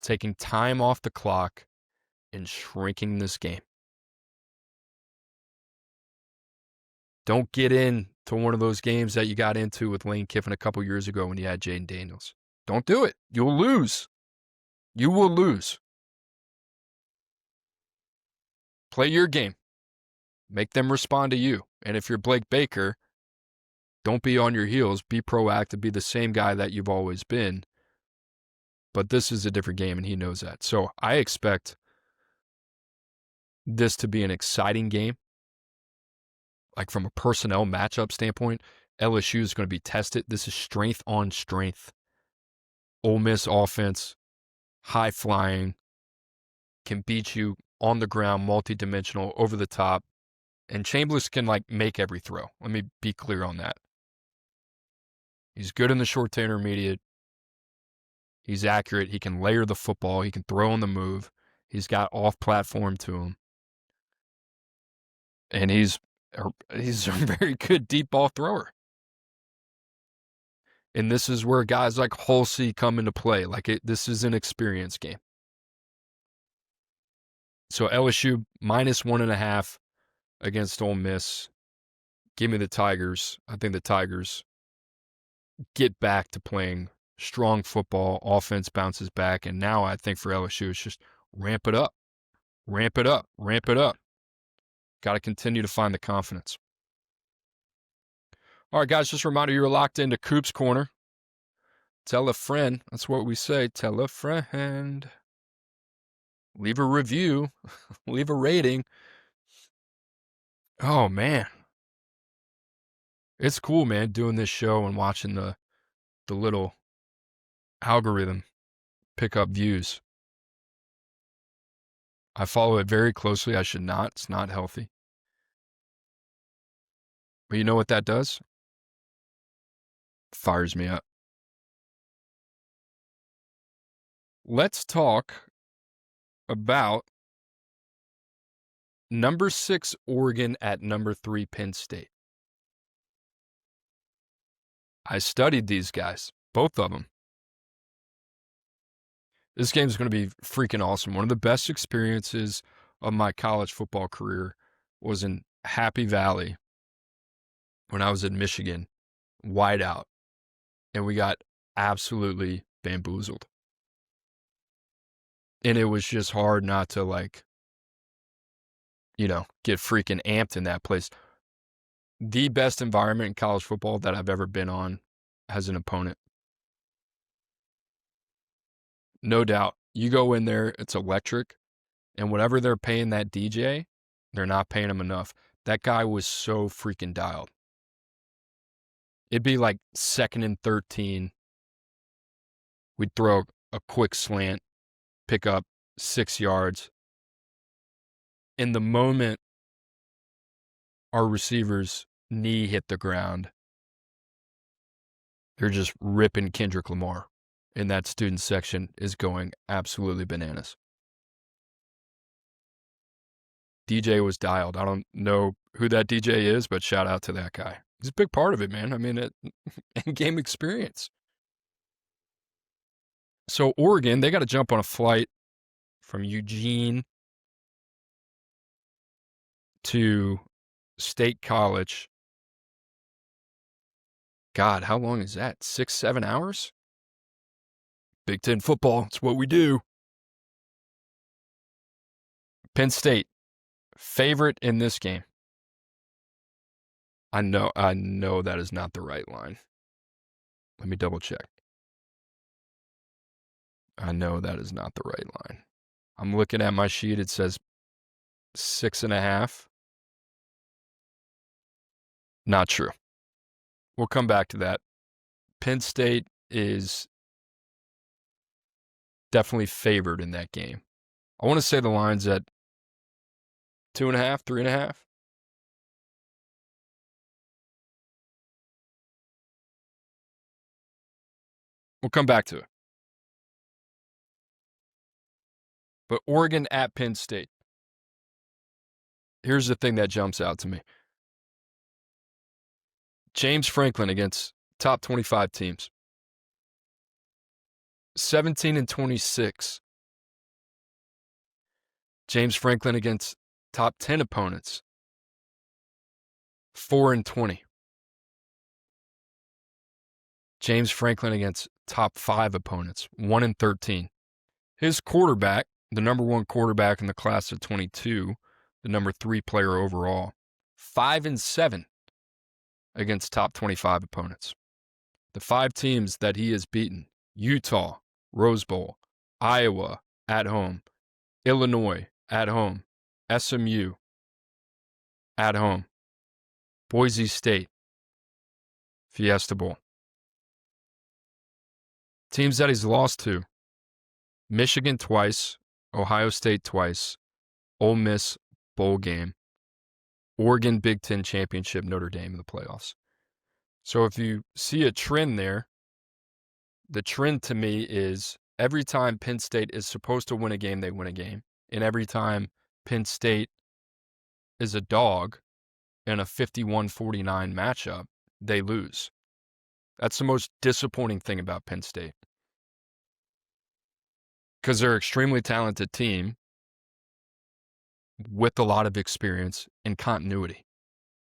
taking time off the clock, and shrinking this game. Don't get into one of those games that you got into with Lane Kiffin a couple years ago when you had Jaden Daniels. Don't do it. You'll lose. You will lose. Play your game. Make them respond to you. And if you're Blake Baker, don't be on your heels. Be proactive. Be the same guy that you've always been. But this is a different game, and he knows that. So I expect this to be an exciting game. Like from a personnel matchup standpoint, LSU is going to be tested. This is strength on strength. Ole Miss offense, high flying, can beat you on the ground, multi-dimensional, over the top. And Chambliss can make every throw. Let me be clear on that. He's good in the short to intermediate. He's accurate. He can layer the football. He can throw on the move. He's got off-platform to him. And he's a very good deep ball thrower. And this is where guys like Hulsey come into play. This is an experience game. So LSU -1.5 against Ole Miss. Give me the Tigers. I think the Tigers get back to playing strong football. Offense bounces back. And now I think for LSU, it's just ramp it up. Ramp it up. Ramp it up. Got to continue to find the confidence. All right, guys, just a reminder you're locked into Coop's Corner. Tell a friend. That's what we say. Tell a friend. Leave a review. Leave a rating. Oh, man. It's cool, man, doing this show and watching the little algorithm pick up views. I follow it very closely. I should not. It's not healthy. But you know what that does? Fires me up. Let's talk about number 6 Oregon at number 3 Penn State. I studied these guys, both of them. This game is going to be freaking awesome. One of the best experiences of my college football career was in Happy Valley when I was in Michigan, wide out, and we got absolutely bamboozled. And it was just hard not to, get freaking amped in that place. The best environment in college football that I've ever been on as an opponent. No doubt. You go in there, it's electric, and whatever they're paying that DJ, they're not paying him enough. That guy was so freaking dialed. It'd be like 2nd and 13. We'd throw a quick slant, pick up 6 yards. In the moment our receiver's knee hit the ground, they're just ripping Kendrick Lamar. And that student section is going absolutely bananas. DJ was dialed. I don't know who that DJ is, but shout out to that guy. He's a big part of it, man. I mean, game experience. So Oregon, they got to jump on a flight from Eugene to State College. God, how long is that? 6-7 hours? Big Ten football, it's what we do. Penn State, favorite in this game. I know that is not the right line. Let me double check. I know that is not the right line. I'm looking at my sheet. It says 6.5. Not true. We'll come back to that. Penn State is definitely favored in that game. I want to say the line's at 2.5, 3.5. We'll come back to it. But Oregon at Penn State. Here's the thing that jumps out to me. James Franklin against top 25 teams. 17-26. James Franklin against top 10 opponents. 4-20. James Franklin against top 5 opponents. 1-13. His quarterback, the number 1 quarterback in the class of 22, the number 3 player overall, 5-7 against top 25 opponents. The 5 teams that he has beaten: Utah, Rose Bowl; Iowa, at home; Illinois, at home; SMU, at home; Boise State, Fiesta Bowl. Teams that he's lost to: Michigan twice, Ohio State twice, Ole Miss bowl game, Oregon Big Ten Championship, Notre Dame in the playoffs. So if you see a trend there, the trend to me is every time Penn State is supposed to win a game, they win a game. And every time Penn State is a dog in a 51-49 matchup, they lose. That's the most disappointing thing about Penn State. Because they're an extremely talented team. with a lot of experience and continuity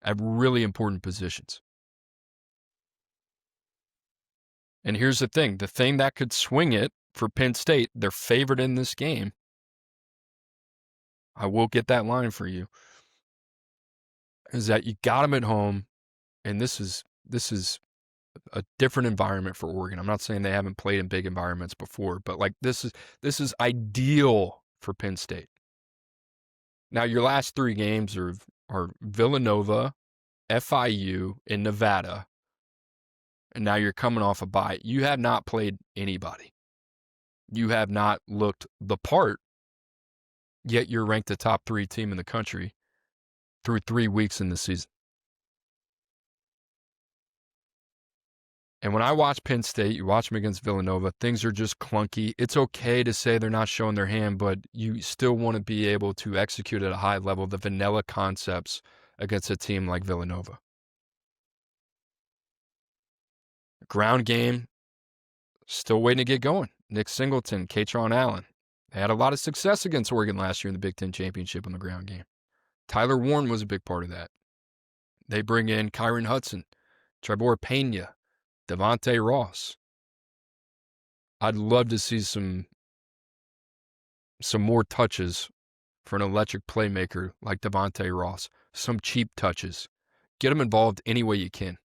at really important positions. And here's the thing that could swing it for Penn State, they're favored in this game. I will get that line for you. Is that you got them at home, and this is a different environment for Oregon. I'm not saying they haven't played in big environments before, but like this is ideal for Penn State. Now your last 3 games are Villanova, FIU, and Nevada. And now you're coming off a bye. You have not played anybody. You have not looked the part, yet you're ranked the top 3 team in the country through 3 weeks in the season. And when I watch Penn State, you watch them against Villanova, things are just clunky. It's okay to say they're not showing their hand, but you still want to be able to execute at a high level the vanilla concepts against a team like Villanova. Ground game, still waiting to get going. Nick Singleton, Katron Allen. They had a lot of success against Oregon last year in the Big Ten Championship on the ground game. Tyler Warren was a big part of that. They bring in Kyron Hudson, Trevor Petagna, Devontae Ross. I'd love to see some more touches for an electric playmaker like Devontae Ross. Some cheap touches. Get them involved any way you can.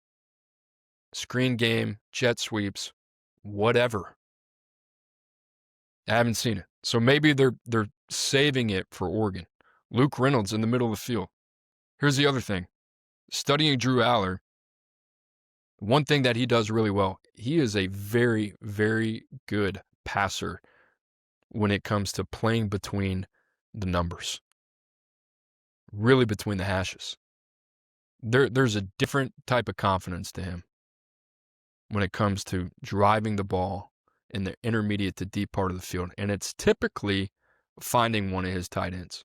Screen game, jet sweeps, whatever. I haven't seen it. So maybe they're saving it for Oregon. Luke Reynolds in the middle of the field. Here's the other thing. Studying Drew Aller, one thing that he does really well, he is a very, very good passer when it comes to playing between the numbers. Really between the hashes. There's a different type of confidence to him when it comes to driving the ball in the intermediate to deep part of the field. And it's typically finding one of his tight ends.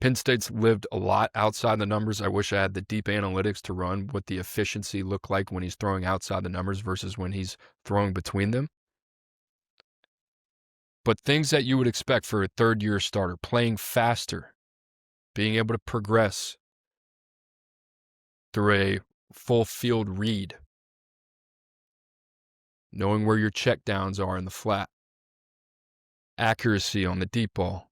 Penn State's lived a lot outside the numbers. I wish I had the deep analytics to run what the efficiency looked like when he's throwing outside the numbers versus when he's throwing between them. But things that you would expect for a third-year starter, playing faster, being able to progress through a full field read, knowing where your checkdowns are in the flat, accuracy on the deep ball,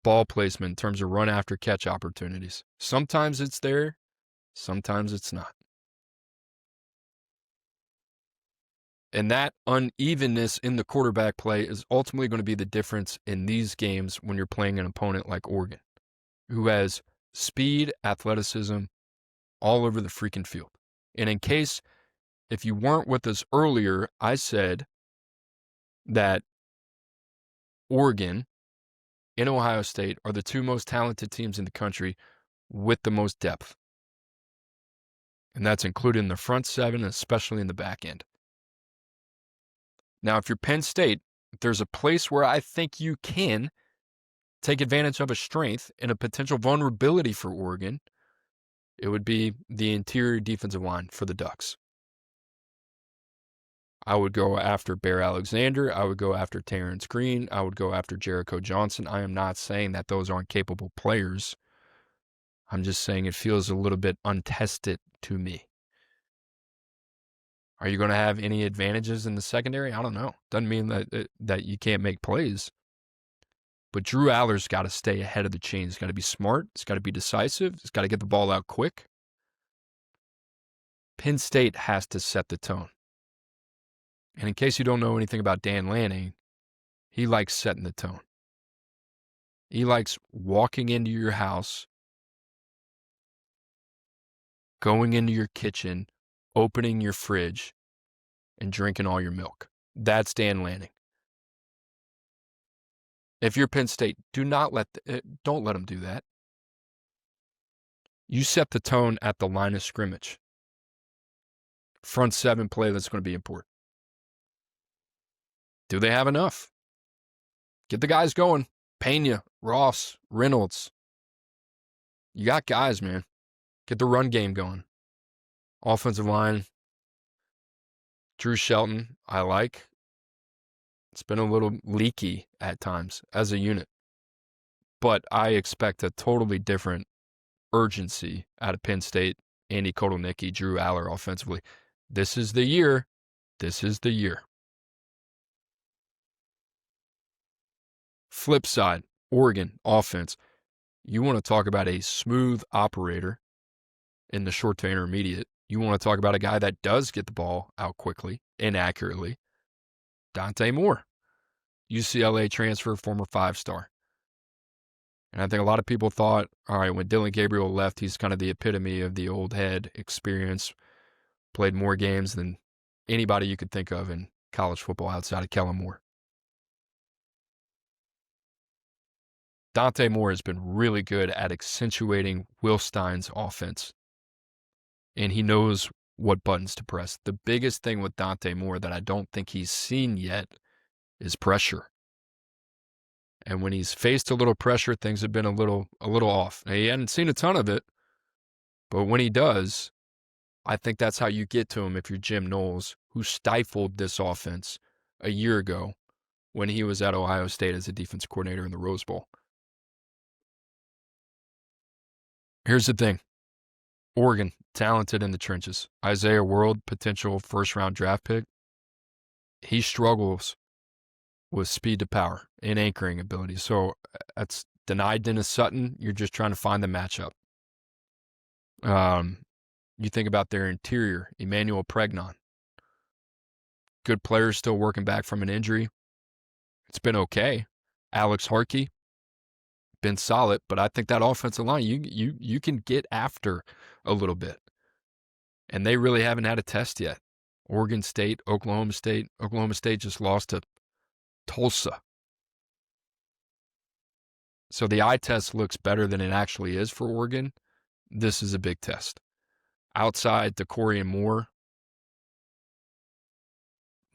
ball placement in terms of run after catch opportunities. Sometimes it's there, sometimes it's not. And that unevenness in the quarterback play is ultimately going to be the difference in these games when you're playing an opponent like Oregon, who has speed, athleticism all over the freaking field. And in case, if you weren't with us earlier, I said that Oregon and Ohio State are the 2 most talented teams in the country with the most depth. And that's included in the front 7, especially in the back end. Now, if you're Penn State, there's a place where I think you can take advantage of a strength and a potential vulnerability for Oregon. It would be the interior defensive line for the Ducks. I would go after Bear Alexander. I would go after Terrence Green. I would go after Jericho Johnson. I am not saying that those aren't capable players. I'm just saying it feels a little bit untested to me. Are you going to have any advantages in the secondary? I don't know. Doesn't mean that you can't make plays. But Drew Aller's got to stay ahead of the chain. He's got to be smart. He's got to be decisive. He's got to get the ball out quick. Penn State has to set the tone. And in case you don't know anything about Dan Lanning, he likes setting the tone. He likes walking into your house, going into your kitchen, opening your fridge, and drinking all your milk. That's Dan Lanning. If you're Penn State, don't let him do that. You set the tone at the line of scrimmage. Front 7 play that's going to be important. Do they have enough? Get the guys going. Petagna, Ross, Reynolds. You got guys, man. Get the run game going. Offensive line. Drew Shelton, I like. It's been a little leaky at times as a unit. But I expect a totally different urgency out of Penn State, Andy Kotelnicki, Drew Aller offensively. This is the year. This is the year. Flip side, Oregon offense. You want to talk about a smooth operator in the short to intermediate. You want to talk about a guy that does get the ball out quickly and accurately. Dante Moore, UCLA transfer, former 5-star. And I think a lot of people thought, all right, when Dylan Gabriel left, he's kind of the epitome of the old head experience, played more games than anybody you could think of in college football outside of Kellen Moore. Dante Moore has been really good at accentuating Will Stein's offense, and he knows what buttons to press. The biggest thing with Dante Moore that I don't think he's seen yet is pressure. And when he's faced a little pressure, things have been a little off. Now, he hadn't seen a ton of it, but when he does, I think that's how you get to him if you're Jim Knowles, who stifled this offense a year ago when he was at Ohio State as a defensive coordinator in the Rose Bowl. Here's the thing. Oregon, talented in the trenches. Isaiah World, potential first-round draft pick. He struggles with speed to power and anchoring ability. So that's denied Dennis Sutton. You're just trying to find the matchup. You think about their interior, Emmanuel Pregnon. Good players still working back from an injury. It's been okay. Alex Harkey, been solid, but I think that offensive line, you can get after a little bit. And they really haven't had a test yet. Oregon State, Oklahoma State. Oklahoma State just lost to Tulsa. So the eye test looks better than it actually is for Oregon. This is a big test. Outside DeCorian Moore,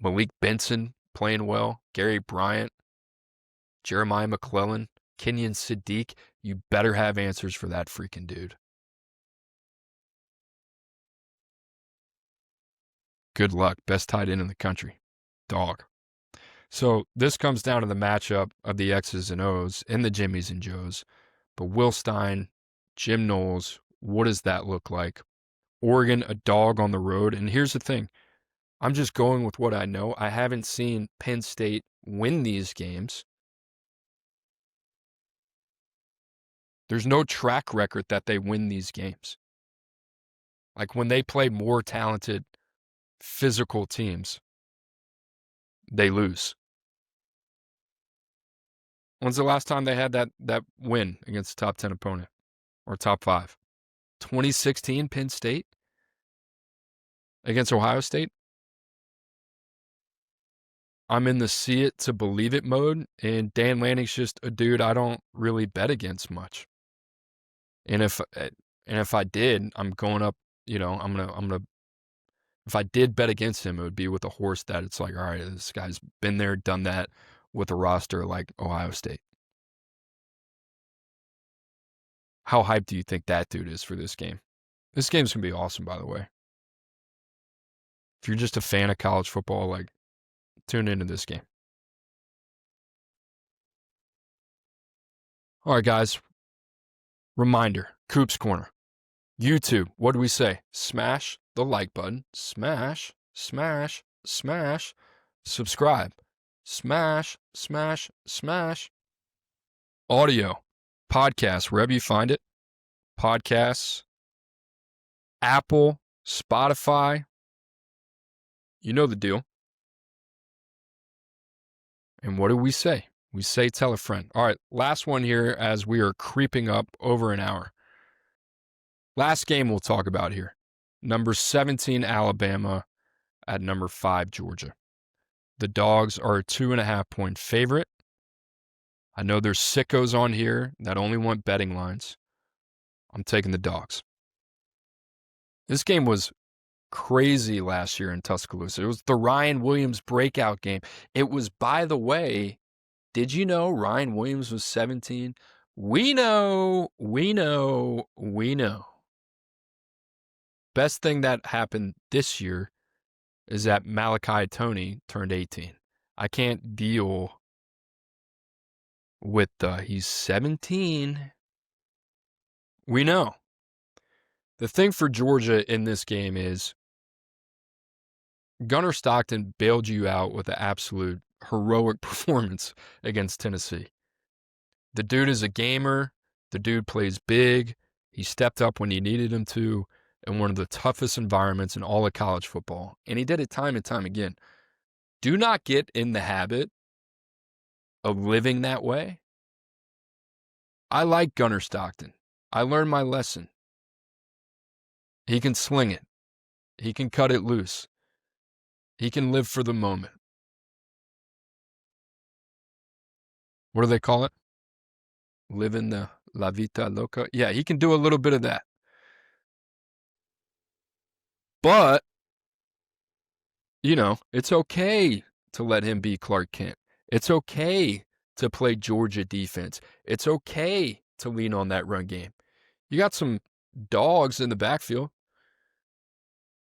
Malik Benson playing well, Gary Bryant, Jeremiah McClellan, Kenyon Sadiq, you better have answers for that freaking dude. Good luck. Best tight end in the country. Dog. So this comes down to the matchup of the X's and O's and the Jimmies and Joes. But Will Stein, Jim Knowles, what does that look like? Oregon, a dog on the road. And here's the thing. I'm just going with what I know. I haven't seen Penn State win these games. There's no track record that they win these games. Like when they play more talented, physical teams, they lose. When's the last time they had that win against a top 10 opponent or top 5? 2016 Penn State against Ohio State. I'm in the see it to believe it mode, and Dan Lanning's just a dude I don't really bet against much. And if I did, I'm going up, I'm gonna if I did bet against him, it would be with a horse that it's like, all right, this guy's been there, done that with a roster like Ohio State. How hyped do you think that dude is for this game? This game's going to be awesome, by the way. If you're just a fan of college football, tune into this game. All right, guys. Reminder, Coop's Corner. YouTube, what do we say? Smash the like button. Smash, smash, smash. Subscribe. Smash, smash, smash. Audio, podcast, wherever you find it. Podcasts, Apple, Spotify. You know the deal. And what do we say? We say tell a friend. All right, last one here as we are creeping up over an hour. Last game we'll talk about here. Number 17, Alabama at number 5, Georgia. The Dogs are a 2.5-point favorite. I know there's sickos on here that only want betting lines. I'm taking the Dogs. This game was crazy last year in Tuscaloosa. It was the Ryan Williams breakout game. It was, by the way, did you know Ryan Williams was 17? We know. Best thing that happened this year is that Malachi Toney turned 18. I can't deal with he's 17. We know. The thing for Georgia in this game is Gunnar Stockton bailed you out with an absolute heroic performance against Tennessee. The dude is a gamer. The dude plays big. He stepped up when you needed him to in one of the toughest environments in all of college football. And he did it time and time again. Do not get in the habit of living that way. I like Gunnar Stockton. I learned my lesson. He can sling it. He can cut it loose. He can live for the moment. What do they call it? Living the La Vita Loca. Yeah, he can do a little bit of that. But, it's okay to let him be Clark Kent. It's okay to play Georgia defense. It's okay to lean on that run game. You got some dogs in the backfield.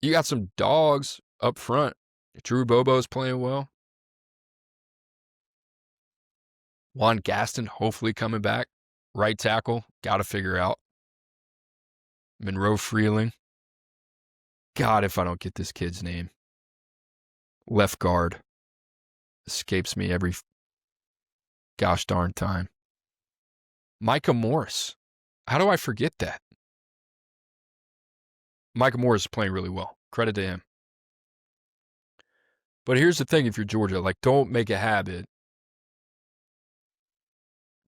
You got some dogs up front. Drew Bobo's playing well. Juan Gaston hopefully coming back. Right tackle, got to figure out. Monroe Freeling. God, if I don't get this kid's name. Left guard. Escapes me every gosh darn time. Micah Morris. How do I forget that? Micah Morris is playing really well. Credit to him. But here's the thing, if you're Georgia, don't make a habit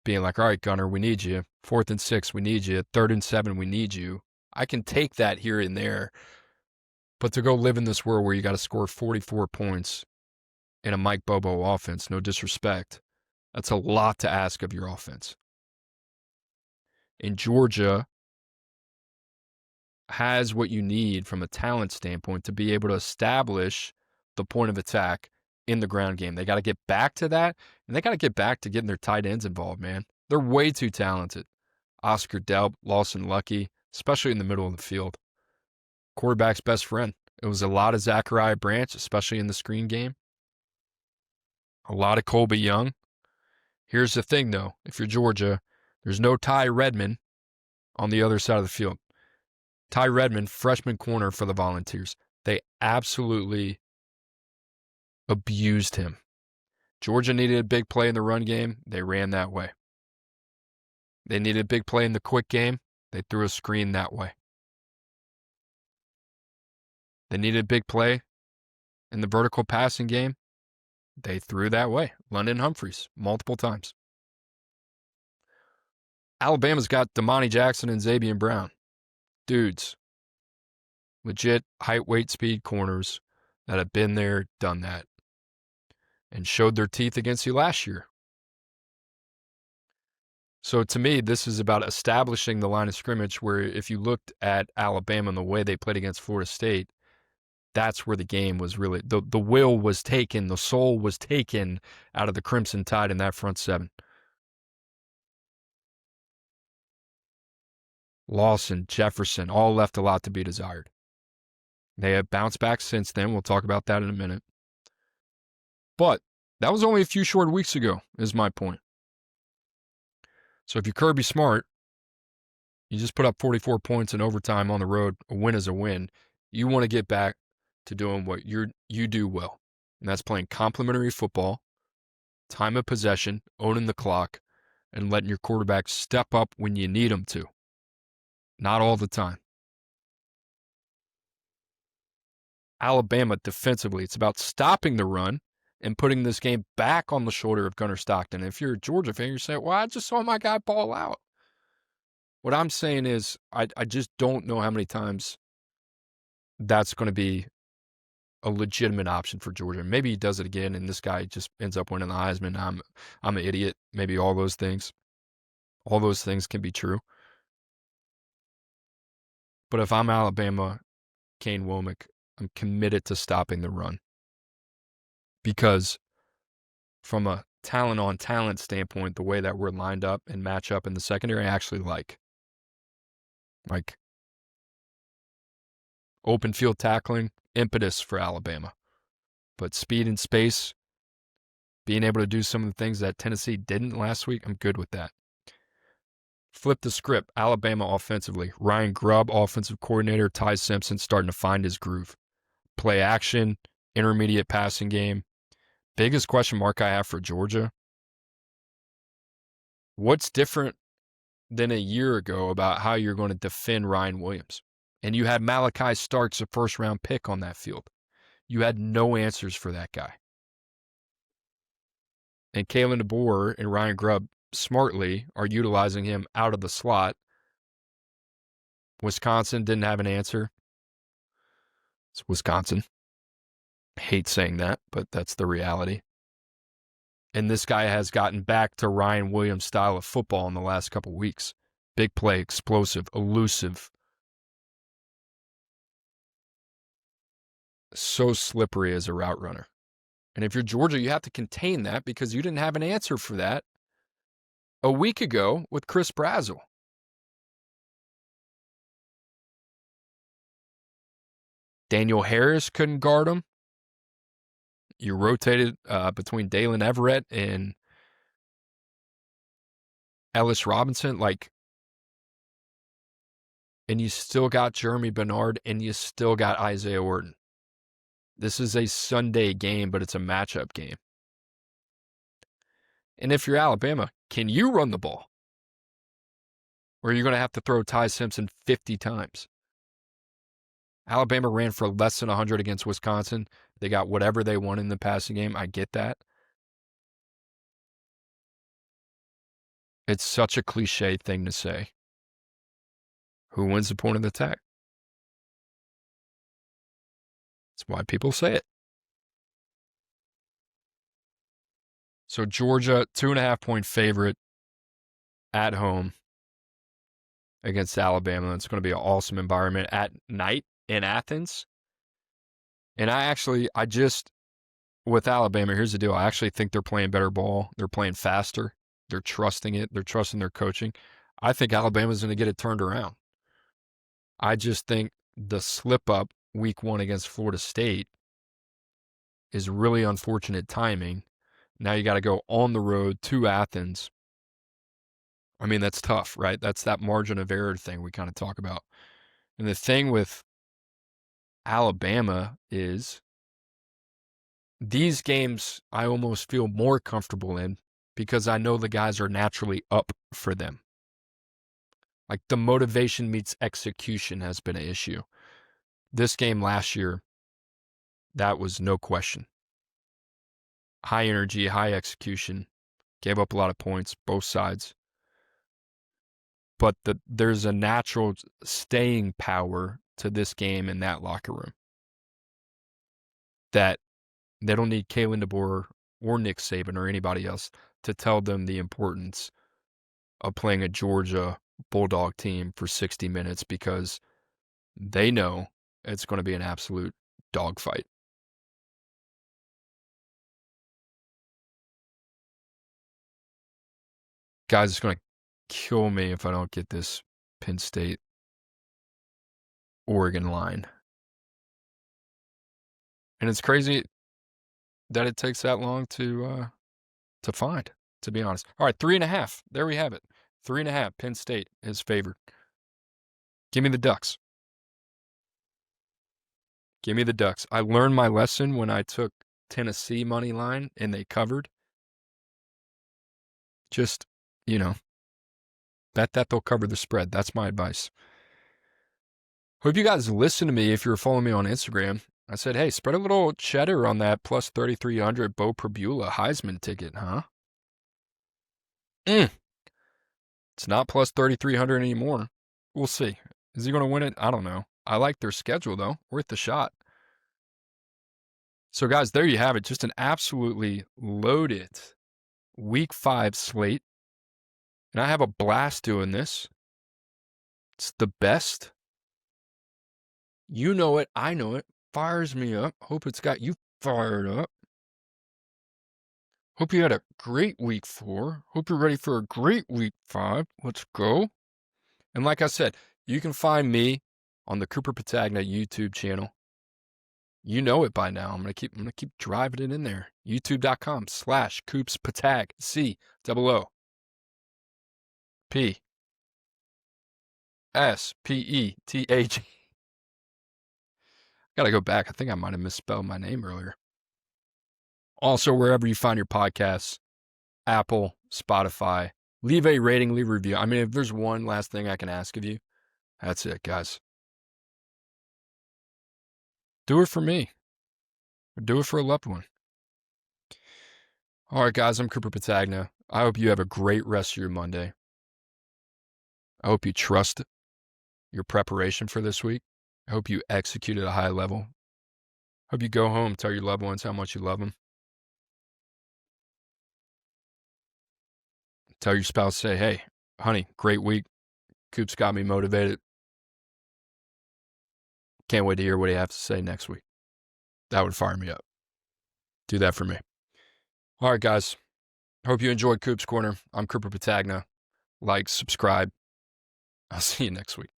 being like, all right, Gunner, we need you. 4th and 6, we need you. 3rd and 7, we need you. I can take that here and there. But to go live in this world where you got to score 44 points in a Mike Bobo offense, no disrespect, that's a lot to ask of your offense. And Georgia has what you need from a talent standpoint to be able to establish the point of attack in the ground game. They got to get back to that, and they got to get back to getting their tight ends involved, man. They're way too talented. Oscar Delp, Lawson Lucky, especially in the middle of the field. Quarterback's best friend. It was a lot of Zachariah Branch, especially in the screen game. A lot of Colby Young. Here's the thing, though. If you're Georgia, there's no Ty Redmond on the other side of the field. Ty Redmond, freshman corner for the Volunteers. They absolutely abused him. Georgia needed a big play in the run game. They ran that way. They needed a big play in the quick game. They threw a screen that way. They needed a big play in the vertical passing game. They threw that way. London Humphreys, multiple times. Alabama's got Damani Jackson and Xavier Brown. Dudes. Legit height, weight, speed corners that have been there, done that, and showed their teeth against you last year. So to me, this is about establishing the line of scrimmage where if you looked at Alabama and the way they played against Florida State, that's where the game was really, the will was taken, the soul was taken out of the Crimson Tide in that front seven. Lawson, Jefferson, all left a lot to be desired. They have bounced back since then. We'll talk about that in a minute. But that was only a few short weeks ago, is my point. So if you're Kirby Smart, you just put up 44 points in overtime on the road. A win is a win. You want to get back to doing what you do well, and that's playing complementary football, time of possession, owning the clock, and letting your quarterback step up when you need him to. Not all the time. Alabama defensively, it's about stopping the run and putting this game back on the shoulder of Gunnar Stockton. If you're a Georgia fan, you're saying, well, I just saw my guy ball out. What I'm saying is I just don't know how many times that's going to be a legitimate option for Georgia. Maybe he does it again, and this guy just ends up winning the Heisman. I'm an idiot. Maybe all those things can be true. But if I'm Alabama, Kane Womack, I'm committed to stopping the run. Because from a talent-on-talent standpoint, the way that we're lined up and match up in the secondary, I actually like. Like, open field tackling, impetus for Alabama. But speed and space, being able to do some of the things that Tennessee didn't last week, I'm good with that. Flip the script. Alabama offensively. Ryan Grubb, offensive coordinator. Ty Simpson starting to find his groove. Play action, intermediate passing game. Biggest question mark I have for Georgia. What's different than a year ago about how you're going to defend Ryan Williams? And you had Malachi Starks, a first-round pick on that field. You had no answers for that guy. And Kalen DeBoer and Ryan Grubb smartly are utilizing him out of the slot. Wisconsin didn't have an answer. It's Wisconsin. I hate saying that, but that's the reality. And this guy has gotten back to Ryan Williams' style of football in the last couple weeks. Big play, explosive, elusive. So slippery as a route runner. And if you're Georgia, you have to contain that because you didn't have an answer for that a week ago with Chris Brazzell. Daniel Harris couldn't guard him. You rotated between Dalen Everett and Ellis Robinson, and you still got Jeremy Bernard, and you still got Isaiah Wharton. This is a Sunday game, but it's a matchup game. And if you're Alabama, can you run the ball? Or are you going to have to throw Ty Simpson 50 times? Alabama ran for less than 100 against Wisconsin. They got whatever they want in the passing game. I get that. It's such a cliche thing to say. Who wins the point of the attack? That's why people say it. So Georgia, 2.5-point favorite at home against Alabama. It's going to be an awesome environment at night in Athens. And with Alabama, here's the deal. I actually think they're playing better ball. They're playing faster. They're trusting it. They're trusting their coaching. I think Alabama's going to get it turned around. I just think the slip-up week 1 against Florida State is really unfortunate timing. Now you got to go on the road to Athens. I mean, that's tough, right? That's that margin of error thing we kind of talk about. And the thing with Alabama is these games I almost feel more comfortable in because I know the guys are naturally up for them. Like the motivation meets execution has been an issue. This game last year, that was no question. High energy, high execution, gave up a lot of points, both sides. But there's a natural staying power to this game in that locker room that they don't need Kalen DeBoer or Nick Saban or anybody else to tell them the importance of playing a Georgia Bulldog team for 60 minutes because they know it's going to be an absolute dogfight. Guys, it's going to kill me if I don't get this Penn State Oregon line. And it's crazy that it takes that long to find, to be honest. All right, 3.5. There we have it. 3.5. Penn State is favored. Give me the Ducks. Give me the Ducks. I learned my lesson when I took Tennessee money line and they covered. Just, bet that they'll cover the spread. That's my advice. Hope you guys listen to me if you're following me on Instagram. I said, hey, spread a little cheddar on that plus 3,300 Bo Prabula Heisman ticket, huh? It's not plus 3,300 anymore. We'll see. Is he going to win it? I don't know. I like their schedule, though. Worth the shot. So, guys, there you have it. Just an absolutely loaded Week 5 slate. And I have a blast doing this. It's the best. You know it. I know it. Fires me up. Hope it's got you fired up. Hope you had a great Week 4. Hope you're ready for a great Week 5. Let's go. And like I said, you can find me on the Cooper Petagna YouTube channel. You know it by now. I'm gonna keep driving it in there. YouTube.com/CoopsPetag. COOPSPETAG. Gotta go back. I think I might have misspelled my name earlier. Also, wherever you find your podcasts, Apple, Spotify, leave a rating, leave a review. I mean, if there's one last thing I can ask of you, that's it, guys. Do it for me. Or do it for a loved one. All right, guys, I'm Cooper Petagna. I hope you have a great rest of your Monday. I hope you trust your preparation for this week. I hope you execute at a high level. I hope you go home, tell your loved ones how much you love them. Tell your spouse, say, hey, honey, great week. Coop's got me motivated. Can't wait to hear what he has to say next week. That would fire me up. Do that for me. All right, guys. Hope you enjoyed Coop's Corner. I'm Cooper Petagna. Like, subscribe. I'll see you next week.